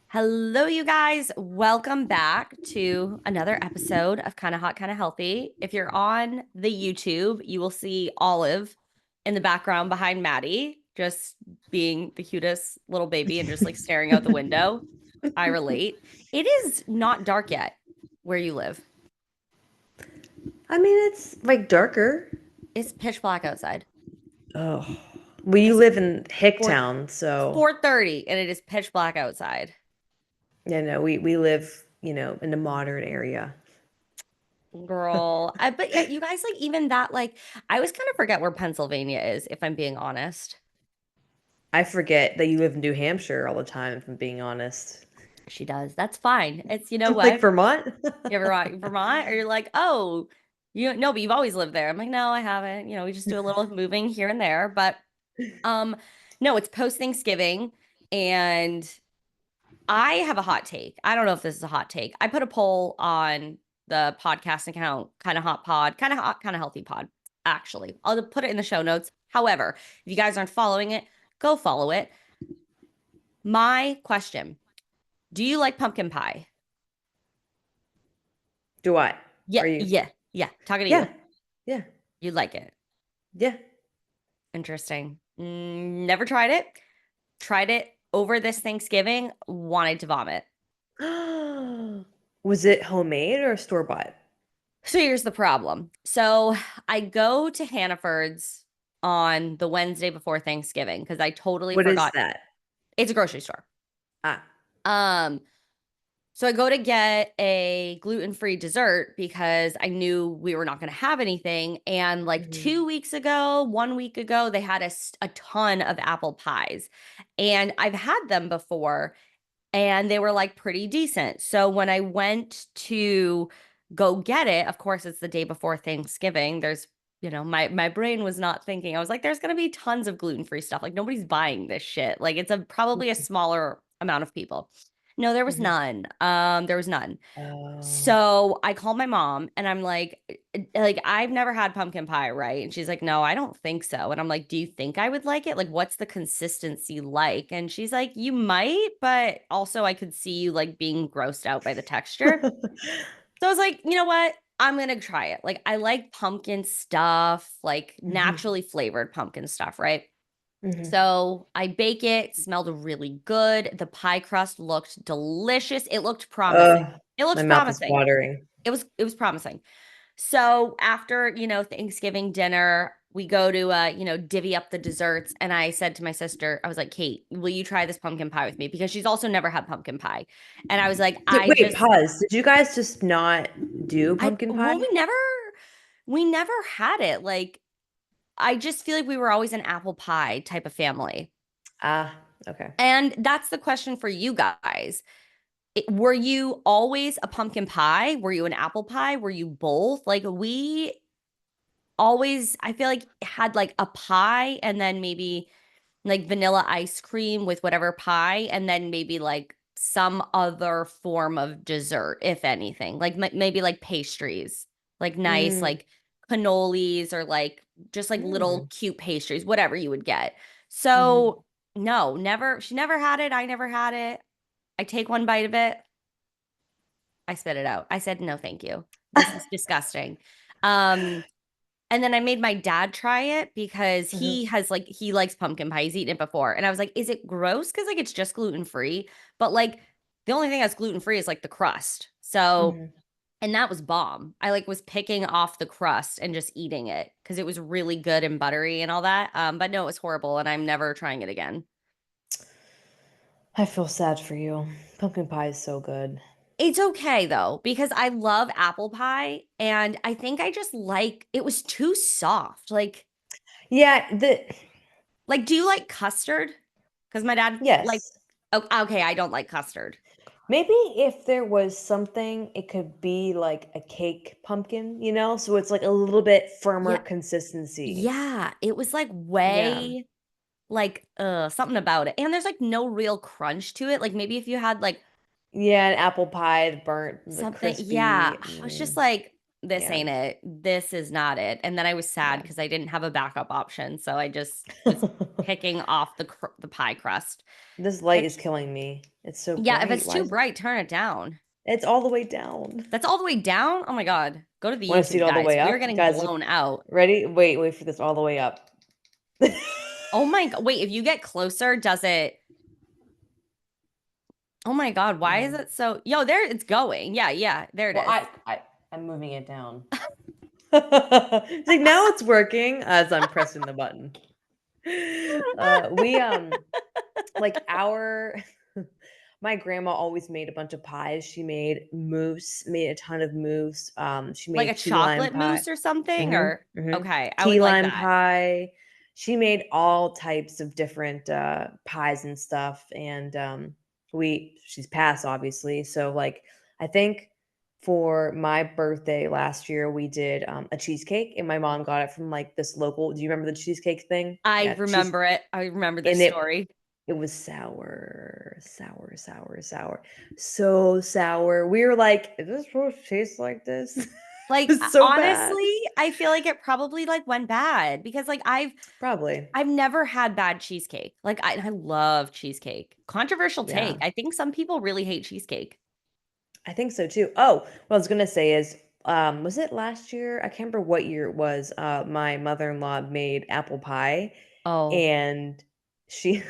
Hello, you guys. Welcome back to another episode of Kinda Hot, Kinda Healthy. If you're on the YouTube, you will see Olive in the background behind Maddy, just being the cutest little baby and just like staring out the window. I relate. It is not dark yet where you live. I mean, it's like darker. It's pitch black outside. Oh, well, you It's live in 4 Hicktown, so 4:30 and it is pitch black outside. yeah, no, we live, in a modern area. Girl, but yeah, you guys like even that I always kind of forget where Pennsylvania is, if I'm being honest. I forget that you live in New Hampshire all the time, if I'm being honest. She does. That's fine. It's you know Like what? Vermont? You ever Vermont? Or you're like, oh, you no, but you've always lived there. I'm like, no, I haven't. We just do a little moving here and there. But um, no, it's post Thanksgiving, and I have a hot take. I don't know if this is a hot take. I put a poll on the podcast account, kind of hot pod, kind of hot, kind of healthy pod. Actually, I'll put it in the show notes. However, if you guys aren't following it, go follow it. My question: do you like pumpkin pie? Do I? Yeah, Are you? yeah, yeah. Talking to you. Yeah, yeah, You like it. yeah. Interesting. Never tried it. Tried it over this Thanksgiving. Wanted to vomit. Was it homemade or store-bought? So here's the problem. So I go to Hannaford's on the Wednesday before Thanksgiving because I totally What is forgot. that? It's a grocery store. Ah, Um, so I go to get a gluten-free dessert because I knew we were not going to have anything. And like mhm. 2 weeks ago, 1 week ago, they had a ton of apple pies. And I've had them before and they were like pretty decent. So when I went to go get it, of course, it's the day before Thanksgiving. My brain was not thinking. I was like, there's going to be tons of gluten-free stuff. Like nobody's buying this shit. Like it's a probably a smaller amount of people. No, there was Mhm. none. There was none. Oh. So I called my mom and I'm like, I've never had pumpkin pie, right? And she's like, no, I don't think so. And I'm like, do you think I would like it? Like, what's the consistency like? And she's like, you might, but also I could see you like being grossed out by the texture. So I was like, you know what? I'm gonna try it. Like, I like pumpkin stuff, like Mhm, naturally flavored pumpkin stuff, right? mhm. So I bake it, smelled really good. The pie crust looked delicious. It looked promising. Ugh, It my looked mouth is promising. watering. It was promising. So after, Thanksgiving dinner, we go to divvy up the desserts. And I said to my sister, I was like, Kate, will you try this pumpkin pie with me? Because she's also never had pumpkin pie. And I was like, Wait, pause. Did you guys just not do pumpkin well, pie? we never had it. Like, I just feel like we were always an apple pie type of family. Ah, okay. And that's the question for you guys. Were you always a pumpkin pie? Were you an apple pie? Were you both? Like we always, I feel like had like a pie and then maybe like vanilla ice cream with whatever pie and then maybe like some other form of dessert, if anything. Like maybe like pastries, like nice Mm, like cannolis or like just like little mm. cute pastries, whatever you would get. Mhm. So no, never, she never had it. I never had it. I take one bite of it. I spit it out. I said, no, thank you. This is disgusting. Um, and then I made my dad try it because Mhm, he likes pumpkin pie. He's eaten it before. And I was like, is it gross? Because like it's just gluten free. But like the only thing that's gluten free is like the crust. So, mhm. and that was bomb. I like was picking off the crust and just eating it because it was really good and buttery and all that. But no, it was horrible and I'm never trying it again. I feel sad for you. Pumpkin pie is so good. It's okay though, because I love apple pie and I think I just like it was too soft. Yeah, Do you like custard? Because my dad like, yes. oh, okay, I don't like custard. Maybe if there was something, it could be like a cake pumpkin, so it's like a little bit firmer Yeah, consistency. yeah, it was like Yeah. way like something about it. And there's like no real crunch to it. Like maybe if you had like Yeah, an apple pie, the burnt, the something, yeah, crispy. I was just Mm. like this Yeah. ain't it. This is not it. And then I was sad Yeah. because I didn't have a backup option. So I just was picking off the pie crust. This light is Which, killing me. It's so yeah, if bright. it's Why too is it? bright, turn it down. It's all the way down. That's all the way down. Oh my God. Go to the Want to see YouTube, it all the guys. way We are up? getting Guys, look. blown out. Ready? Wait for this all the way up. Oh my God. Wait, if you get closer, does it? Oh my God. Why is Mm. it so? Yo, there it's going. Yeah. There it Well, is. I'm moving it down. It's like now it's working as I'm pressing the button. We like our my grandma always made a bunch of pies. She made mousse, made a ton of mousse. She Like a made key lime chocolate pie. mousse or something? Or, Mm-hmm, mm-hmm. okay, I would Key like lime that. pie. She made all types of different pies and stuff. And she's passed obviously. So like I think for my birthday last year we did a cheesecake, and my mom got it from like this local. Do you remember the cheesecake thing? I Yeah, cheese, remember it. I remember this and story. it was sour, sour, sour, sour. So sour. We were like, "Is this supposed to taste like this?" Like It's so bad. honestly, I feel like it probably like went bad because like Probably. I've never had bad cheesecake. Like I love cheesecake. Controversial take. Yeah, I think some people really hate cheesecake. I think so too. Oh, what I was gonna say is, was it last year? I can't remember what year it was. My mother-in-law made apple pie, Oh. and she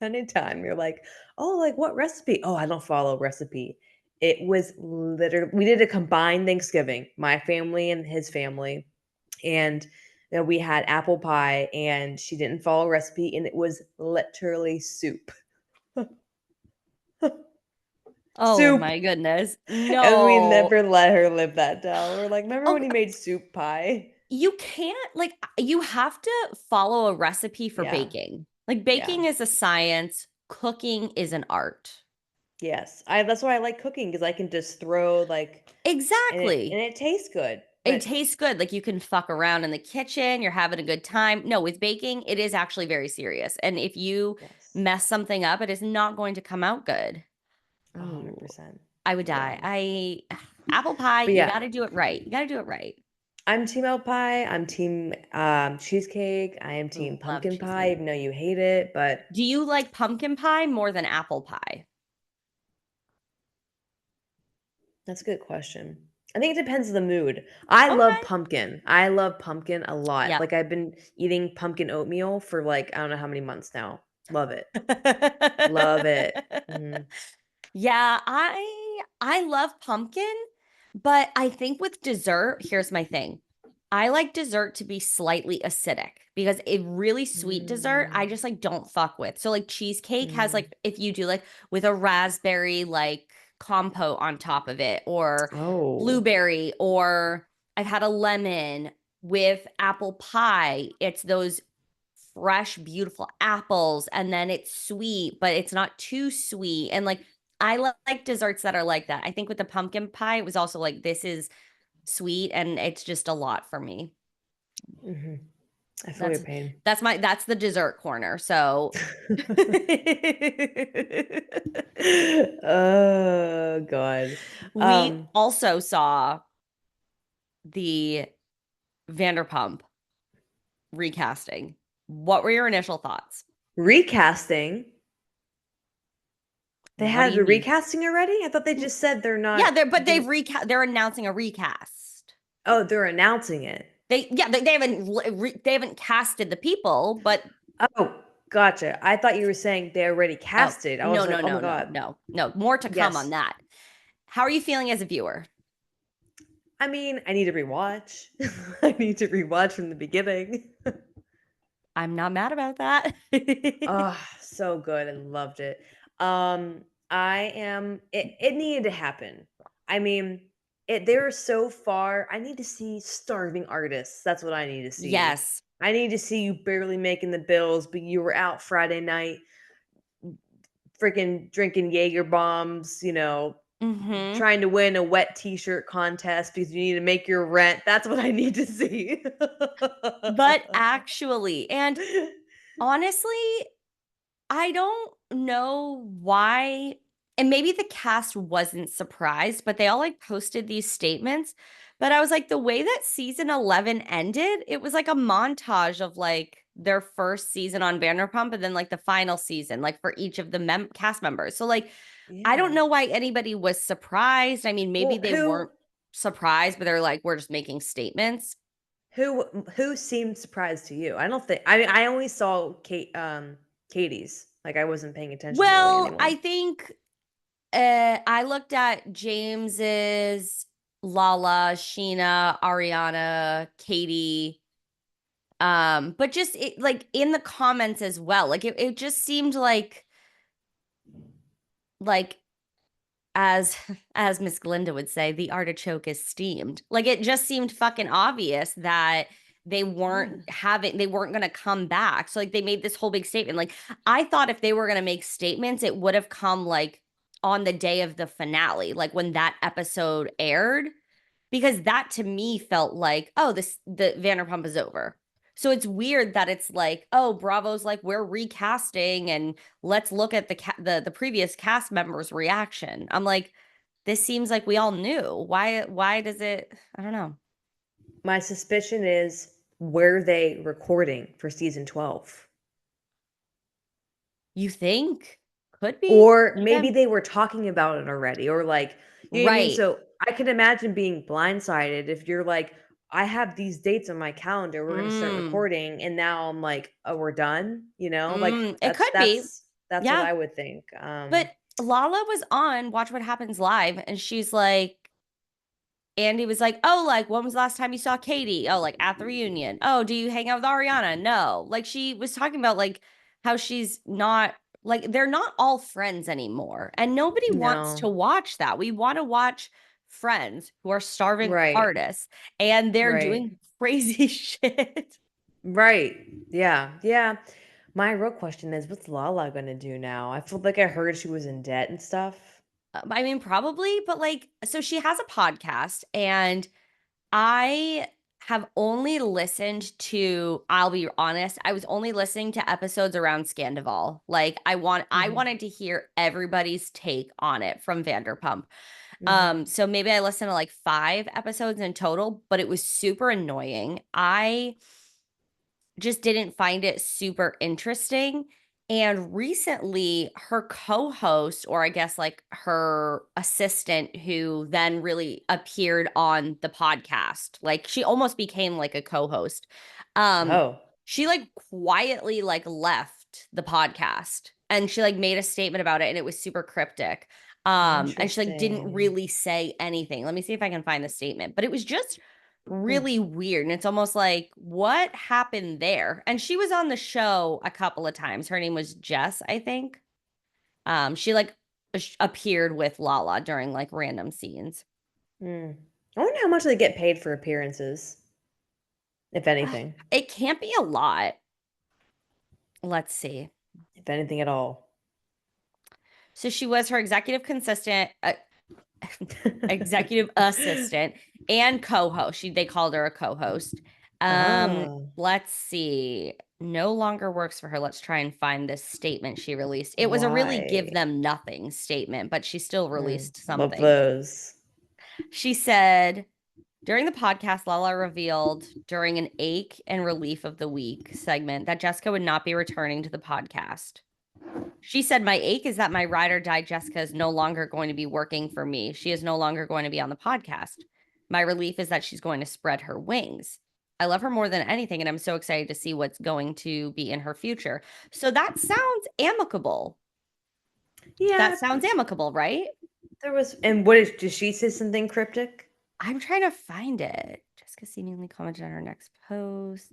anytime you're like, "Oh, like what recipe?" "Oh, I don't follow recipe." It was literally we did a combined Thanksgiving, my family and his family, and then we had apple pie, and she didn't follow recipe, and it was literally soup. Oh Soup, my goodness. and we No. never let her live that down. We're like, "Remember Oh, when you made soup pie?" you can't like you have to follow a recipe for Yeah, baking. Like yeah. baking is a science, cooking is an art. Yes. I That's why I like cooking because I can just throw, like, and Exactly. it tastes good, It but tastes good. Like you can fuck around in the kitchen, you're having a good time. No, with baking, it is actually very serious. And if you yes, mess something up, it is not going to come out good. Oh, 100%. I would Yeah. die. I apple pie, But you yeah, got to do it right. You got to do it right. I'm team apple pie, I'm team, cheesecake, I am Ooh, team love pumpkin pie, cheesecake. even though you hate it, but Do you like pumpkin pie more than apple pie? that's a good question. I think it depends on the mood. I love Okay. pumpkin. I love pumpkin a lot. Yep. Like, I've been eating pumpkin oatmeal for, like, I don't know how many months now. Love it. Love it. Mhm. Yeah, I love pumpkin, but I think with dessert, here's my thing. I like dessert to be slightly acidic because a really sweet dessert, I Mm, just like don't fuck with. So like cheesecake has mm. like if you do like with a raspberry like compote on top of it or Oh. blueberry or I've had a lemon with apple pie. It's those fresh, beautiful apples, and then it's sweet, but it's not too sweet. And like I like desserts that are like that. I think with the pumpkin pie, it was also like this is sweet and it's just a lot for me. Mhm. I feel your That's pain. that's the dessert corner. So Oh, God. we Um, also saw the Vanderpump recasting. What were your initial thoughts? recasting? They What do had you the mean? recasting already? I thought they just said they're Yeah, not they've gonna. they're announcing a recast. Oh, they're announcing it. They haven't casted the people, but Oh, gotcha. I thought you were saying they already oh, casted. I no, was like, no, "Oh my no, no, God." no, no. More to come on Yes. that. How are you feeling as a viewer? I mean, I need to rewatch. I need to rewatch from the beginning. I'm not mad about that. Oh, so good. I loved it. I am it needed to happen. I mean, they were so far. I need to see starving artists. That's what I need to see. Yes. I need to see you barely making the bills, but you were out Friday night freaking drinking Jaeger bombs, Hmm. trying to win a wet t-shirt contest because you need to make your rent. That's what I need to see. But actually, and honestly, I don't know why. And maybe the cast wasn't surprised, but they all like posted these statements. But I was like, the way that season 11 ended, it was like a montage of like their first season on Vanderpump and then like the final season, like for each of the cast members. So like, I don't Yeah. know why anybody was surprised. I mean, maybe Well, they weren't surprised, but they're like, we're just making statements. who seemed surprised to you? I don't think. I mean, I only saw Katie's. Like I wasn't paying attention to really Well, I anyone. think I looked at James's, Lala, Sheena, Ariana, Katie, but just like in the comments as well. Like it just seemed like as as Miss Glinda would say, the artichoke is steamed. Like it just seemed fucking obvious that Yeah. they weren't going to come back. So like they made this whole big statement. Like I thought if they were going to make statements, it would have come like on the day of the finale, like when that episode aired, because that to me felt like, oh, the Vanderpump is over. So it's weird that it's like, oh, Bravo's like, we're recasting and let's look at the previous cast members' reaction. I'm like, this seems like we all knew. Why does it? I don't know. My suspicion is, were they recording for season 12? You think? Could be. Or maybe Again. they were talking about it already, or like, you know what I mean? Right. So I can imagine being blindsided if you're like, I have these dates on my calendar, we're gonna start Mm. recording, and now I'm like, oh, we're done, you know? Like It could be. that's what Yeah. I would think. But Lala was on Watch What Happens Live, and she's like, Andy was like, oh, like, when was the last time you saw Katie? Oh, like at the reunion. Oh, do you hang out with Ariana? No. Like, she was talking about like how she's not, like, they're not all friends anymore. And nobody wants to No. watch that. We want to watch friends who are starving Right. artists and they're Right. doing crazy shit. Right. Yeah. Yeah. My real question is, what's Lala gonna do now? I feel like I heard she was in debt and stuff. I mean, probably, but like, so she has a podcast and I have only listened to, I'll be honest, I was only listening to episodes around Scandival. Like I Mhm. wanted to hear everybody's take on it from Vanderpump. Mhm. So maybe I listened to like 5 episodes in total, but it was super annoying. I just didn't find it super interesting. And recently, her co host, or I guess like her assistant, who then really appeared on the podcast, like she almost became like a co host. Um, Oh, she like quietly like left the podcast and she like made a statement about it and it was super cryptic. And she like didn't interesting. really say anything. Let me see if I can find the statement, but it was just Hmm. really weird. And it's almost like, what happened there? And she was on the show a couple of times. Her name was Jess, I think. She like appeared with Lala during like random scenes. Hmm. I wonder how much they get paid for appearances, if anything, It can't be a lot. Let's see. if anything at all. So she was her executive assistant and co-host. They called her a co-host. Oh, Let's see. No longer works for her. Let's try and find this statement she released. It was a really give why? them nothing statement, but she still Mm, released love something. those. She said, during the podcast, Lala revealed during an ache and relief of the week segment that Jessica would not be returning to the podcast. She said, my ache is that my ride or die Jessica is no longer going to be working for me. She is no longer going to be on the podcast. My relief is that she's going to spread her wings. I love her more than anything, and I'm so excited to see what's going to be in her future. So that sounds amicable. That Yeah, sounds amicable, right? there was. And what is? Did she say something cryptic? I'm trying to find it. Jessica seemingly commented on her next post.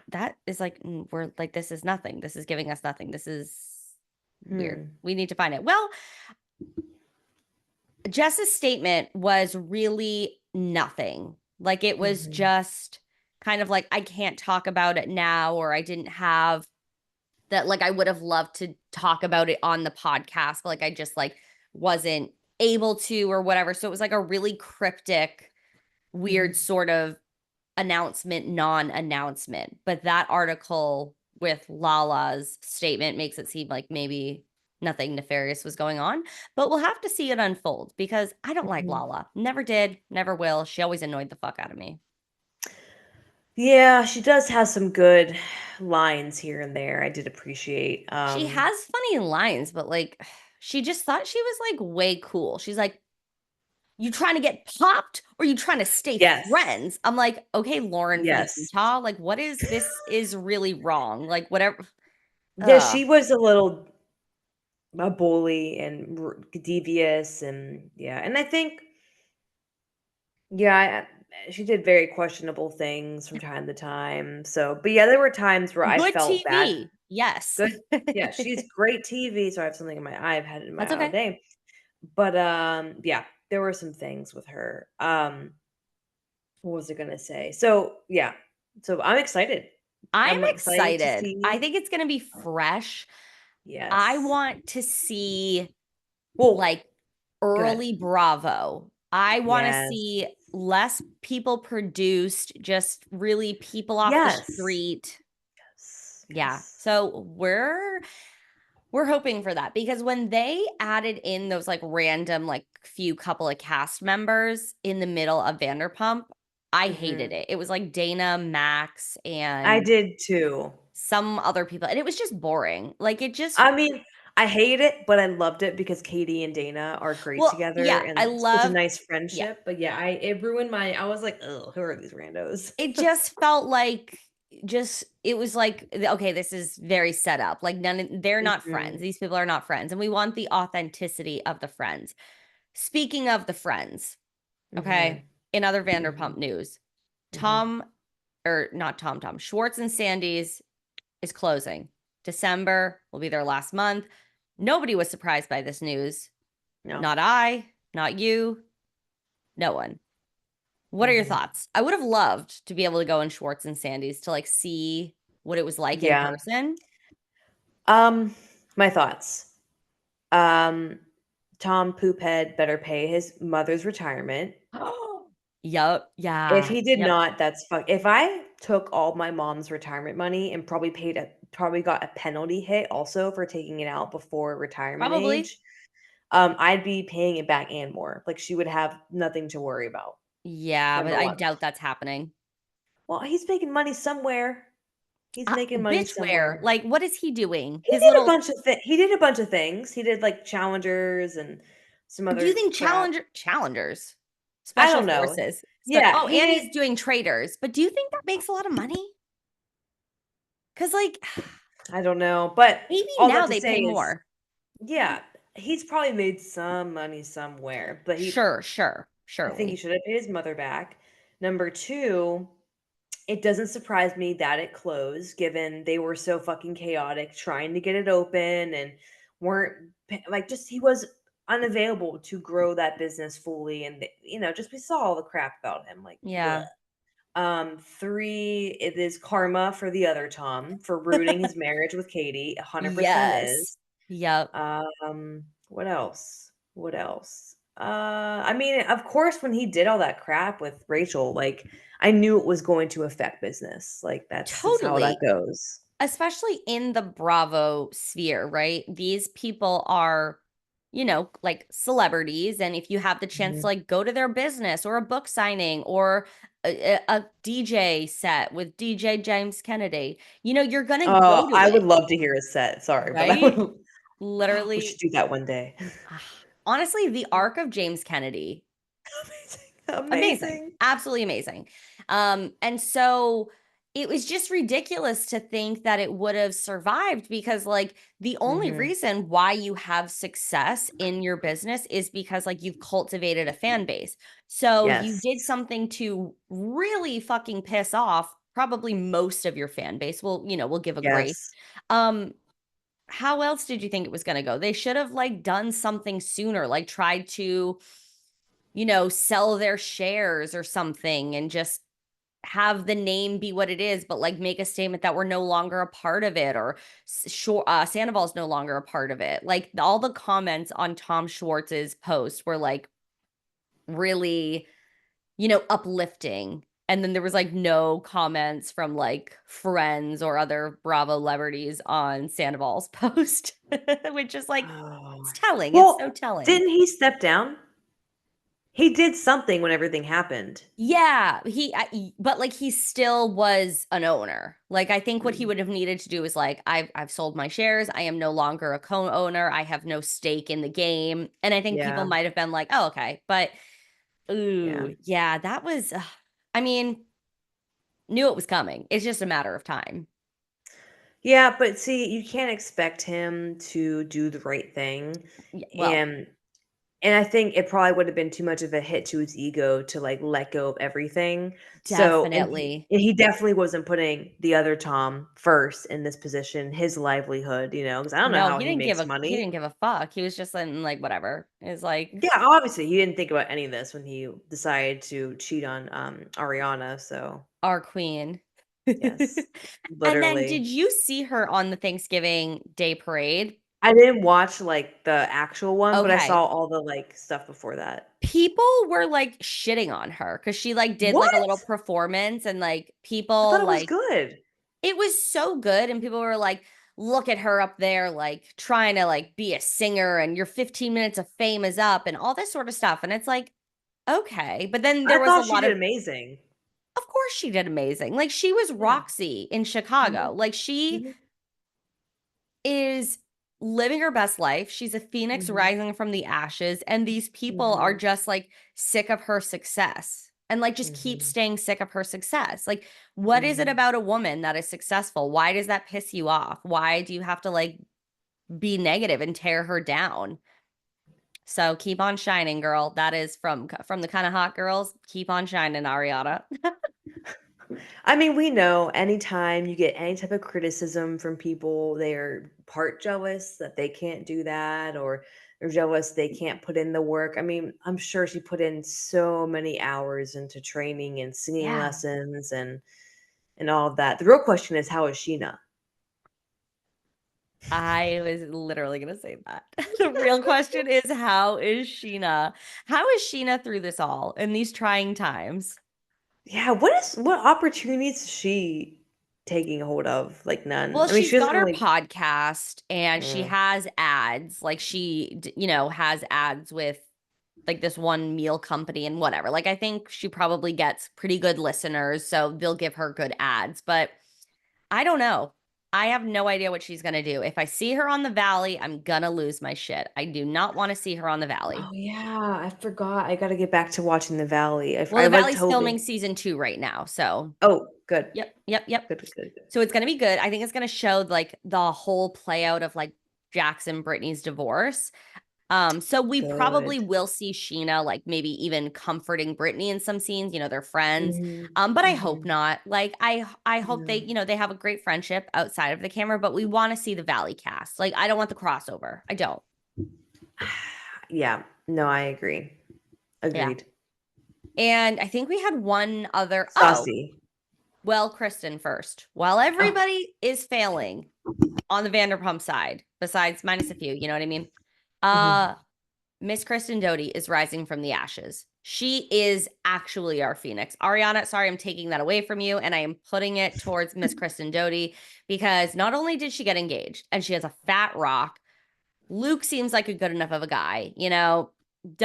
That is like, we're like, this is nothing. This is giving us nothing. This is weird. Hmm. We need to find it. Well, Jess's statement was really nothing. Like it was Hmm. just kind of like, I can't talk about it now, or I didn't have that. Like I would have loved to talk about it on the podcast, but like I just like wasn't able to or whatever. So it was like a really cryptic, Hmm. weird sort of announcement, non-announcement. But that article with Lala's statement makes it seem like maybe nothing nefarious was going on. But we'll have to see it unfold because I don't like Mhm. Lala. Never did, never will. She always annoyed the fuck out of me. Yeah, she does have some good lines here and there. I did appreciate. She has funny lines, but like she just thought she was like way cool. She's like, you trying to get popped or you trying to stay Yes. friends? I'm like, okay, Lauren from Yes. Utah, like what is this is really wrong. Like whatever. Yeah, Ugh. she was a little a bully and devious, and yeah, and I think yeah, she did very questionable things from time to time. So, but yeah, there were times where I Good felt bad. TV. Yes. Good, yeah, she's great TV. So I have something in my eye. I've had it in my That's eye all okay. day. But yeah, there were some things with her. What was I gonna say? So yeah, so I'm excited. I'm I'm excited to excited. I see. think it's going to be fresh. I Yes. want to see Well, like good. early Bravo. I want to Yes. see less people produced, just really people off the Yes. street. Yes. Yeah. Yes. So we're hoping for that because when they added in those like random like few couple of cast members in the middle of Vanderpump, I hated Mhm. it. It was like Dana, Max, I and did too. some other people, and it was just boring. Like it just I mean, I hate it, but I loved it because Katie and Dana are great well, together yeah, I and such a love nice yeah. friendship. But yeah, it ruined my. I was like, oh, who are these randos? It just felt like just it was like okay, this is very set up. Like they're not friends. Mhm. These people are not friends, and we want the authenticity of the friends. Speaking of the friends, okay, Mhm. in other Vanderpump Mhm. news, Mhm. Tom or not Tom, Schwartz and Sandy's is closing. December will be their last month. Nobody was surprised by this news. No. Not I, not you, no one. What are your Mhm. thoughts? I would have loved to be able to go in Schwartz and Sandy's to like see what it was like in Yeah. person. Um, my thoughts. Um, Tom Poophead better pay his mother's retirement. Yup. If Yeah. he did Yep. not, that's fuck. If I took all my mom's retirement money and probably got a penalty hit also for taking it out before retirement Probably. age, I'd be paying it back and more. Like she would have nothing to worry about. Yeah, but Number I 1. doubt that's happening. Well, he's making money somewhere. He's making money Bitch, where? somewhere. Like, what is he doing? He His did a little bunch of he did a bunch of things. He did like challengers and some do you other think crap. challengers? I Special don't know. forces. Yeah, Oh, he and did. he's doing traders. But do you think that makes a lot of money? Because like I don't know, but maybe all that now to they say pay is, more. yeah, he's probably made some money somewhere, but Sure. I think he Surely. should have paid his mother back. Number 2, it doesn't surprise me that it closed, given they were so fucking chaotic trying to get it open and weren't like just he was unavailable to grow that business fully, and just we saw all the crap about him, like bleh. Yeah. 3, it is karma for the other Tom for ruining his marriage with Katie. 100% Yes. is. Yep. What else? What else? I mean, of course, when he did all that crap with Rachel, like I knew it was going to affect business. Like that's just how that Totally. goes. Especially in the Bravo sphere, right? These people are, like celebrities. And if you have the chance to Mhm. like go to their business or a book signing or a DJ set with DJ James Kennedy, you're gonna go to I it, would love to hear his set. Sorry, but I right? would. We should Literally. do that one day. Honestly, the arc of James Kennedy, Amazing. amazing, Amazing. absolutely amazing. And so it was just ridiculous to think that it would have survived because like the only Hmm. reason why you have success in your business is because like you've cultivated a fan base. So you Yes. did something to really fucking piss off probably most of your fan base. We'll give a grace. Yes. Um how else did you think it was going to go? They should have like done something sooner, like tried to sell their shares or something and just have the name be what it is, but like make a statement that we're no longer a part of it or sure Sandoval's no longer a part of it. Like all the comments on Tom Schwartz's post were like really, uplifting. And then there was like no comments from like friends or other Bravo celebrities on Sandoval's post, which is like, Oh. it's telling. It's so Well, telling. didn't he step down? He did something when everything happened. Yeah, but like he still was an owner. Like I think what he Mm, would have needed to do is like I've sold my shares. I am no longer a co-owner. I have no stake in the game. And I think people yeah, might have been like, "Oh, okay." But yeah. ooh, yeah, that was I mean, knew it was coming. It's just a matter of time. Yeah, but see, you can't expect him to do the right thing, Yeah, well, and I think it probably would have been too much of a hit to his ego to, like, let go of everything. So definitely. and he definitely wasn't putting the other Tom first in this position, his livelihood, because I don't know No, how he makes he money. didn't give a fuck. He was just in like whatever. It's like Yeah, obviously, he didn't think about any of this when he decided to cheat on, Ariana, so our queen. yes, And then literally. did you see her on the Thanksgiving Day parade? I didn't watch, like, the actual one, but I Okay. saw all the, like, stuff before that. People were like shitting on her because she like did like a little What? performance and like I thought people it was like good. it was so good and people were like, look at her up there like trying to like be a singer and your 15 minutes of fame is up and all this sort of stuff. And it's like, okay. But then there I was a thought she lot did of, amazing. of course she did amazing. Like she was Yeah. Roxy in Chicago. Mhm, Like she mhm, is living her best life. She's a phoenix mhm, rising from the ashes, and these people are mhm, just like sick of her success and like just keep mhm, staying sick of her success. Like, what is it mhm. about a woman that is successful? Why does that piss you off? Why do you have to like be negative and tear her down? So keep on shining, girl. That is from the kind of hot girls. Keep on shining, Ariana. I mean, we know anytime you get any type of criticism from people, they're part jealous that they can't do that, or they're jealous they can't put in the work. I mean, I'm sure she put in so many hours into training and singing Yeah. lessons and all of that. The real question is, how is Sheena? I was literally going to say that. The real question is how is Sheena? How is Sheena through this all in these trying times? Yeah, what opportunities is she taking hold of? Like none. Well, I mean, she's she doesn't got her really. podcast and she Mm, has ads. Like has ads with like this one meal company and whatever. Like I think she probably gets pretty good listeners, so they'll give her good ads, but I don't know. I have no idea what she's going to do. If I see her on the Valley, I'm going to lose my shit. I do not want to see her on the Valley. oh yeah, I forgot. I got to get back to watching The Valley. Well, I the liked Valley's hoping. filming season 2 right now. So, Oh, good, yep, yep, yep. good, good, good, So it's going to be good. I think it's going to show like the whole play out of like Jackson Brittany's divorce. So we probably good. will see Sheena like maybe even comforting Brittany in some scenes, they're friends. Mhm, But I hope mhm, not. Like I hope they, yeah. they have a great friendship outside of the camera, but we want to see the Valley cast. Like I don't want the crossover. I don't. Yeah, no, I agree. Yeah. Agreed. And I think we had one other Saucy. well, Kristen first. While Oh, everybody is failing on the Vanderpump side, besides minus a few, you know what I mean? mhm. Uh Miss Kristen Doute is rising from the ashes. She is actually our Phoenix. Ariana, sorry, I'm taking that away from you and I am putting it towards Miss Kristen Doute because not only did she get engaged and she has a fat rock, Luke seems like a good enough of a guy,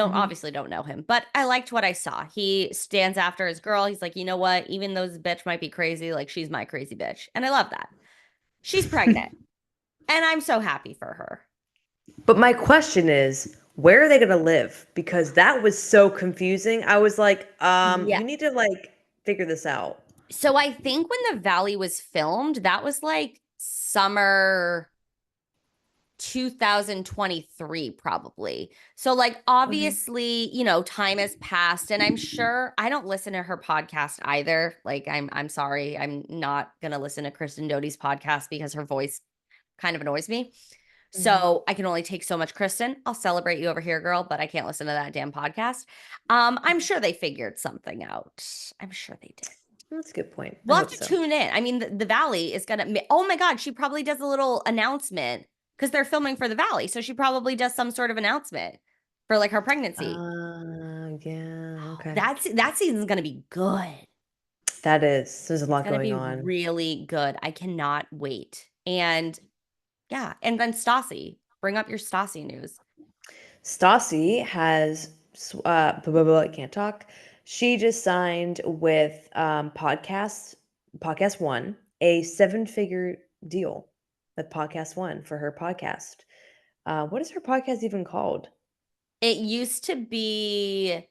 Mhm. don't know him, but I liked what I saw. He stands after his girl. He's like, you know what? Even though this bitch might be crazy, like she's my crazy bitch. And I love that. She's pregnant and I'm so happy for her. But my question is, where are they gonna live? Because that was so confusing. I was like, Yeah. you need to like figure this out. So I think when the Valley was filmed, that was like summer 2023 probably. So like Okay. obviously, time has passed and I'm sure I don't listen to her podcast either. Like I'm sorry. I'm not going to listen to Kristen Doute's podcast because her voice kind of annoys me. Mhm. So I can only take so much Kristen. I'll celebrate you over here, girl, but I can't listen to that damn podcast. I'm sure they figured something out. I'm sure they did. That's a good point. I We'll have hope to so. tune in. I mean, the Valley is gonna. Oh my God, she probably does a little announcement because they're filming for the Valley, so she probably does some sort of announcement for like her pregnancy. Yeah, okay. That season's gonna be good. There's a It's lot gonna going be on. really good. I cannot wait. And yeah, and then Stassi, bring up your Stassi news. Stassi has, blah, blah, blah, I can't talk. She just signed with Podcast One, a seven-figure deal with Podcast One for her podcast. What is her podcast even called? It used to be,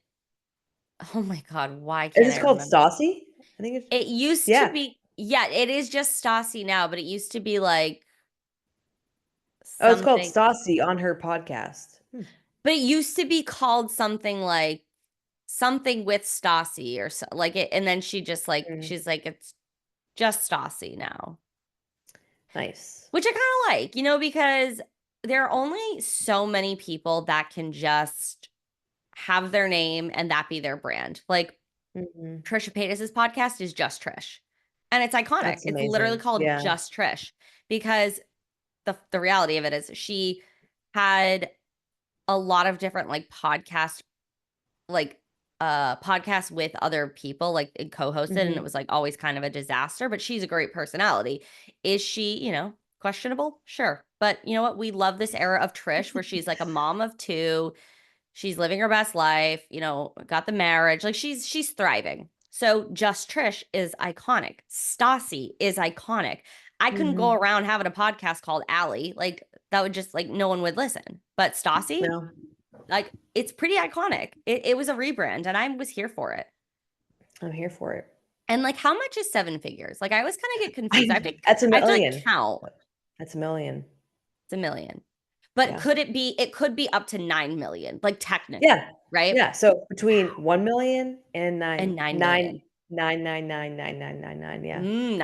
oh my God, why Is can't this I called remember? Stassi? I think it's, It used to yeah. be, yeah, it is just Stassi now, but it used to be like Oh, it's called something, Stassi on her podcast. but it used to be called something like something with Stassi or so, like it. And then she just like, Mm, she's like, it's just Stassi now, nice. which I kind of like, because there are only so many people that can just have their name and that be their brand. Like Mhm. Trisha Paytas's podcast is Just Trish. And it's iconic. That's It's literally amazing. called Yeah. Just Trish because the reality of it is she had a lot of different like podcasts with other people like and co-hosted, and it Mhm. was like always kind of a disaster, but she's a great personality. Is she, questionable? Sure. But you know what? We love this era of Trish where she's like a mom of two. She's living her best life, got the marriage. Like she's thriving. So Just Trish is iconic. Stassi is iconic. I couldn't go Mhm. around having a podcast called Allie. Like that would just like no one would listen. But Stassi, No, like it's pretty iconic. It was a rebrand and I was here for it. I'm here for it. And like how much is seven figures? Like I always kind of get confused. That's a I have to like million. count. That's a million. It's a million. But Yeah. it could be up to 9 million, like Yeah. technically, right? Yeah. So between 1,000,000 and And 9 million. 9,999,999. Yeah. 9.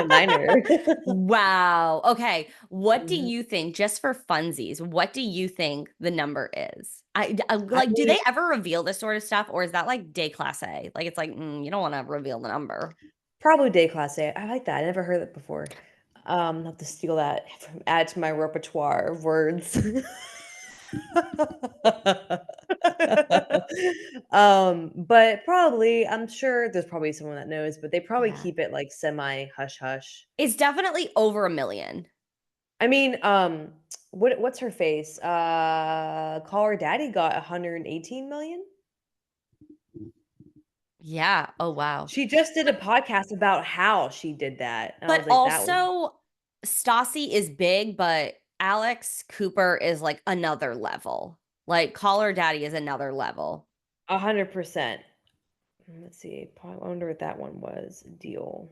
Niner. Wow. Okay. What do Mhm. you think, just for funsies, what do you think the number is? I Like, do mean, they ever reveal this sort of stuff, or is that like day class A? Like, it's like, you don't want to reveal the number. probably day class A. I like that. I never heard that before. I'll have to steal that add to my repertoire of words. But probably, I'm sure there's probably someone that knows, but they probably Yeah. keep it like semi hush hush. It's definitely over a million. I mean, what's her face? Call Her Daddy got 118 million. Yeah. Oh, wow. She just did a podcast about how she did that. And I But was like, that was also, Stassi is big, but Alex Cooper is like another level. Like, Call Her Daddy is another level. 100%. Let's see. I wonder what that one was. Deal.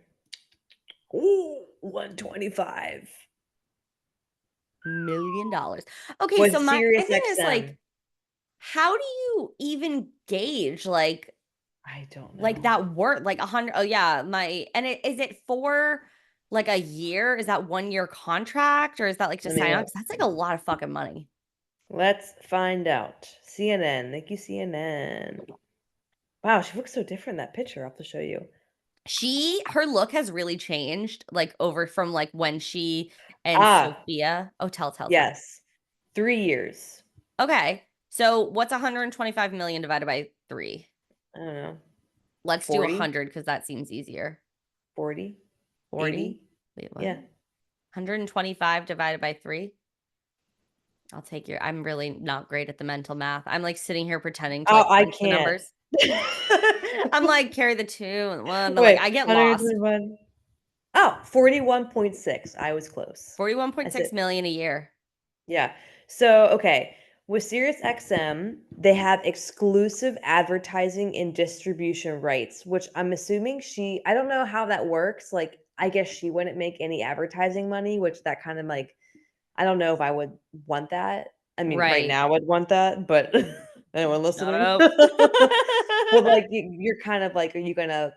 Ooh, 125 $1 million. Okay, so with my Sirius thing is XM. like, how do you even gauge I don't like know. that word like 100? Oh yeah, is it for like a year? Is that 1 year contract or is that like to Let me sign on? look. Because that's like a lot of fucking money. Let's find out. CNN. Thank you, CNN. Wow, she looks so different in that picture. I'll have to show you. Her look has really changed like over from like when she and Ah, Sophia. Oh, tell. yes. 3 years. Okay. So what's 125 million divided by 3? I don't know. Let's do 40, 100 because that seems easier. 40, 40. 80. Wait, what? Yeah. 125 divided by 3. I'll take I'm really not great at the mental math. I'm like sitting here pretending to Oh, like I crunch the can't. numbers. I'm like carry the 2 and 1, but like Wait, I get lost. 121. Oh, 41.6. I was close. That's 41.6 it. million a year. Yeah. So, okay, with SiriusXM, they have exclusive advertising and distribution rights, which I'm assuming I don't know how that works. Like, I guess she wouldn't make any advertising money, which that kind of like, I don't know if I would want that. I mean, right Right. now I would want that, but anyone Shut listening? up. But like, you're kind of like, are you gonna,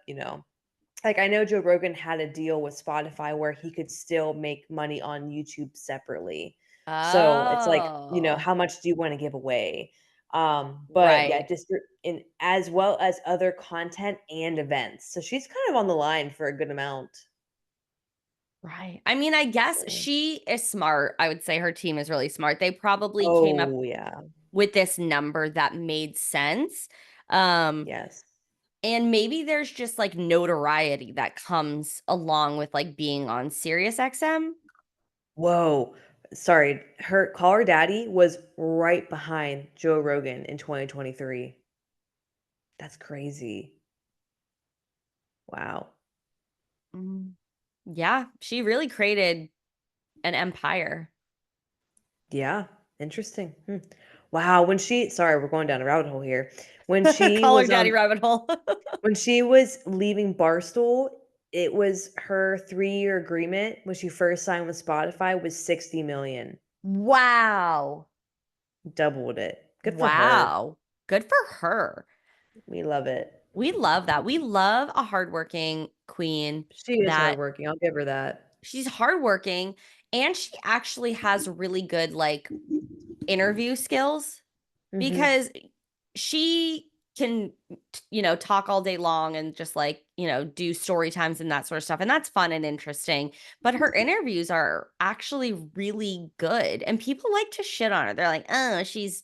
like I know Joe Rogan had a deal with Spotify where he could still make money on YouTube separately. So it's like, Oh, how much do you want to give away? But yeah, right. in as well as other content and events. So she's kind of on the line for a good amount. Right. I mean, I guess Yeah. she is smart. I would say her team is really smart. They probably came up Oh yeah. with this number that made sense. Um, Yes. And maybe there's just like notoriety that comes along with like being on Sirius XM. Whoa. Sorry. Call Her Daddy was right behind Joe Rogan in 2023. That's crazy. Wow. Mm. Yeah, she really created an empire. Yeah. Interesting. Wow. Sorry, we're going down a rabbit hole here. When she Call her was daddy rabbit hole. when she was leaving Barstool, it was her 3-year agreement when she first signed with Spotify was 60 million. Wow. Doubled it. Good for her. Wow. Good for her. We love it. We love that. We love a hardworking queen She is that hardworking. I'll give her that. she's hardworking and she actually has really good like interview skills Mhm. because she can talk all day long and just like do story times and that sort of stuff, and that's fun and interesting, but her interviews are actually really good and people like to shit on her. They're like, oh, she's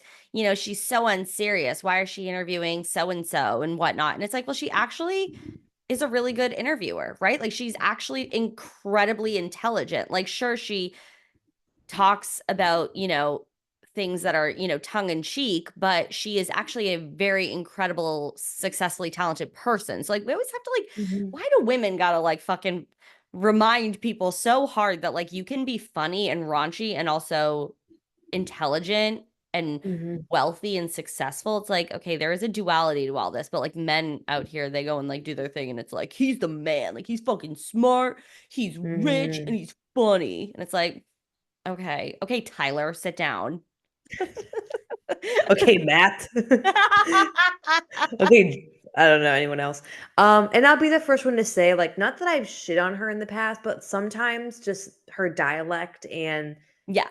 so unserious, why is she interviewing so and so and whatnot, and it's like, well, she actually is a really good interviewer, right? Like she's actually incredibly intelligent. Like sure, she talks about, things that are, tongue in cheek, but she is actually a very incredible, successfully talented person. So like we always have to like, Mhm. why do women gotta like fucking remind people so hard that like you can be funny and raunchy and also intelligent and Mhm. wealthy and successful? It's like, okay, there is a duality to all this, but like men out here, they go and like do their thing and it's like, he's the man, like he's fucking smart, he's rich, and Mhm. he's funny. And it's like, okay. Okay, Tyler, sit down. Okay, Matt. Okay, I don't know anyone else. And I'll be the first one to say, like, not that I've shit on her in the past, but sometimes just her dialect and Yeah,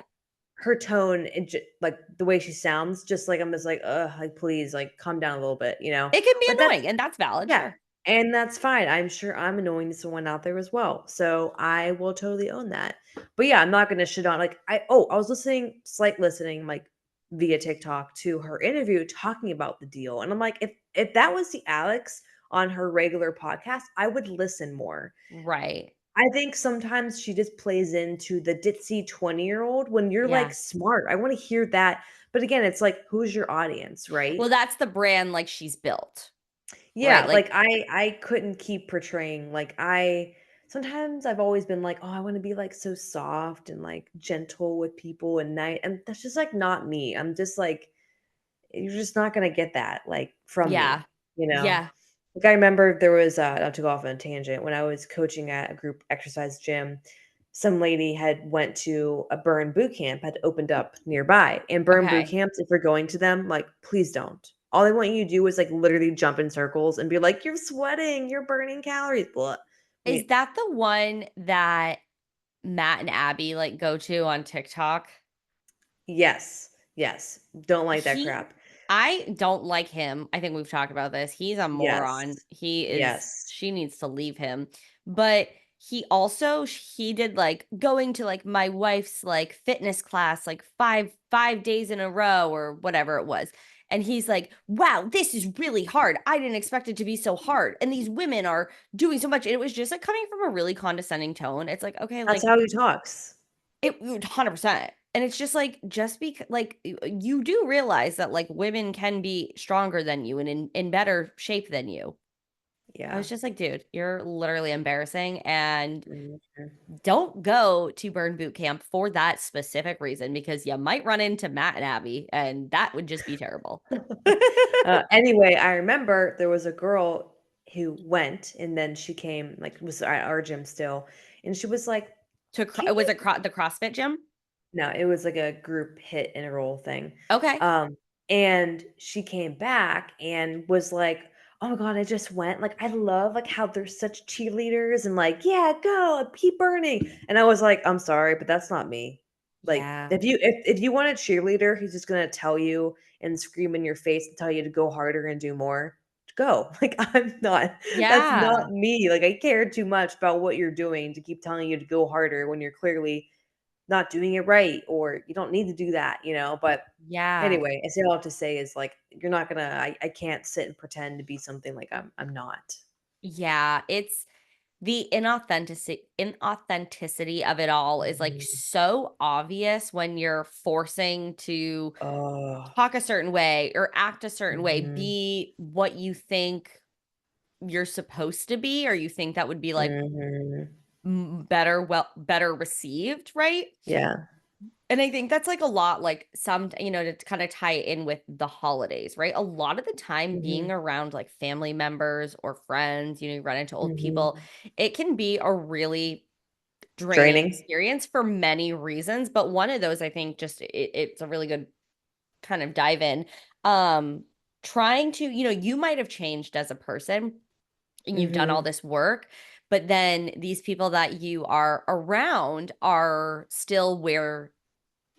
her tone and like the way she sounds, just like I'm just like, ugh, like please, like calm down a little bit, you know. it can be But that's annoying, and that's valid, yeah, sure. and that's fine. I'm sure I'm annoying to someone out there as well, so I will totally own that. But yeah, I'm not gonna shit on like I was listening like via TikTok to her interview talking about the deal, and I'm like, if that was the Alex on her regular podcast, I would listen more. Right. I think sometimes she just plays into the ditzy 20-year-old when you're like Yeah. smart. I want to hear that. But again, it's like, who's your audience, right? Well, that's the brand like she's built, right? Yeah, like Like, I couldn't keep portraying like I sometimes I've always been like, oh, I want to be like so soft and like gentle with people and night, and that's just like not me. I'm just like you're just not gonna get that like from yeah. me, you know. Yeah. Like I remember there was not to go off on a tangent when I was coaching at a group exercise gym. Some lady had went to a burn boot camp had opened up nearby, and burn boot Okay. camps, if you're going to them, like please don't. All they want you to do is like literally jump in circles and be like, "You're sweating, you're burning calories." Blah. Is We that the one that Matt and Abby like go to on TikTok? yes, yes, don't like that He crap. I don't like him. I think we've talked about this. He's a Yes, moron. He is yes. she needs to leave him. But he did like going to like my wife's like fitness class like five days in a row or whatever it was. And he's like, "Wow, this is really hard. I didn't expect it to be so hard. And these women are doing so much." And it was just like coming from a really condescending tone. It's like, okay, That's like how he talks. it 100%. And it's just like just because like you do realize that like women can be stronger than you and in better shape than you. I Yeah. was just like, dude, you're literally embarrassing, and Mhm. don't go to burn boot camp for that specific reason because you might run into Matt and Abby and that would just be terrible. Anyway, I remember there was a girl who went and then she came, like, was at our gym still, and she was like, "Can Was you" it the CrossFit gym? No, it was like a group hit and roll thing. Okay. Um, and she came back and was like, "Oh my god, I just went. Like, I love like how they're such cheerleaders and like, yeah, go, keep burning." And I was like, "I'm sorry, but that's not me." Like, Yeah. if you want a cheerleader who's just gonna tell you and scream in your face and tell you to go harder and do more, go. Like, I'm not. That's Yeah. not me. Like, I care too much about what you're doing to keep telling you to go harder when you're clearly not doing it right, or you don't need to do that, but Yeah. anyway, I say all I have to say is, like, you're not gonna I can't sit and pretend to be something like I'm not. Yeah, it's the inauthenticity of it all is, like, Mhm. so obvious when you're forcing to Oh. talk a certain way or act a certain way, Mhm. be what you think you're supposed to be, or you think that would be, like, Mhm. better received, right? Yeah. And I think that's, like, a lot, like, to kinda tie it in with the holidays, right? A lot of the time being Mhm. around, like, family members or friends, you run into old people, Mhm. it can be a really draining Draining. experience for many reasons, but one of those, I think, just it's a really good kind of dive in. Um, Trying to you might have changed as a person, and you've done all Mhm. this work, but then these people that you are around are still where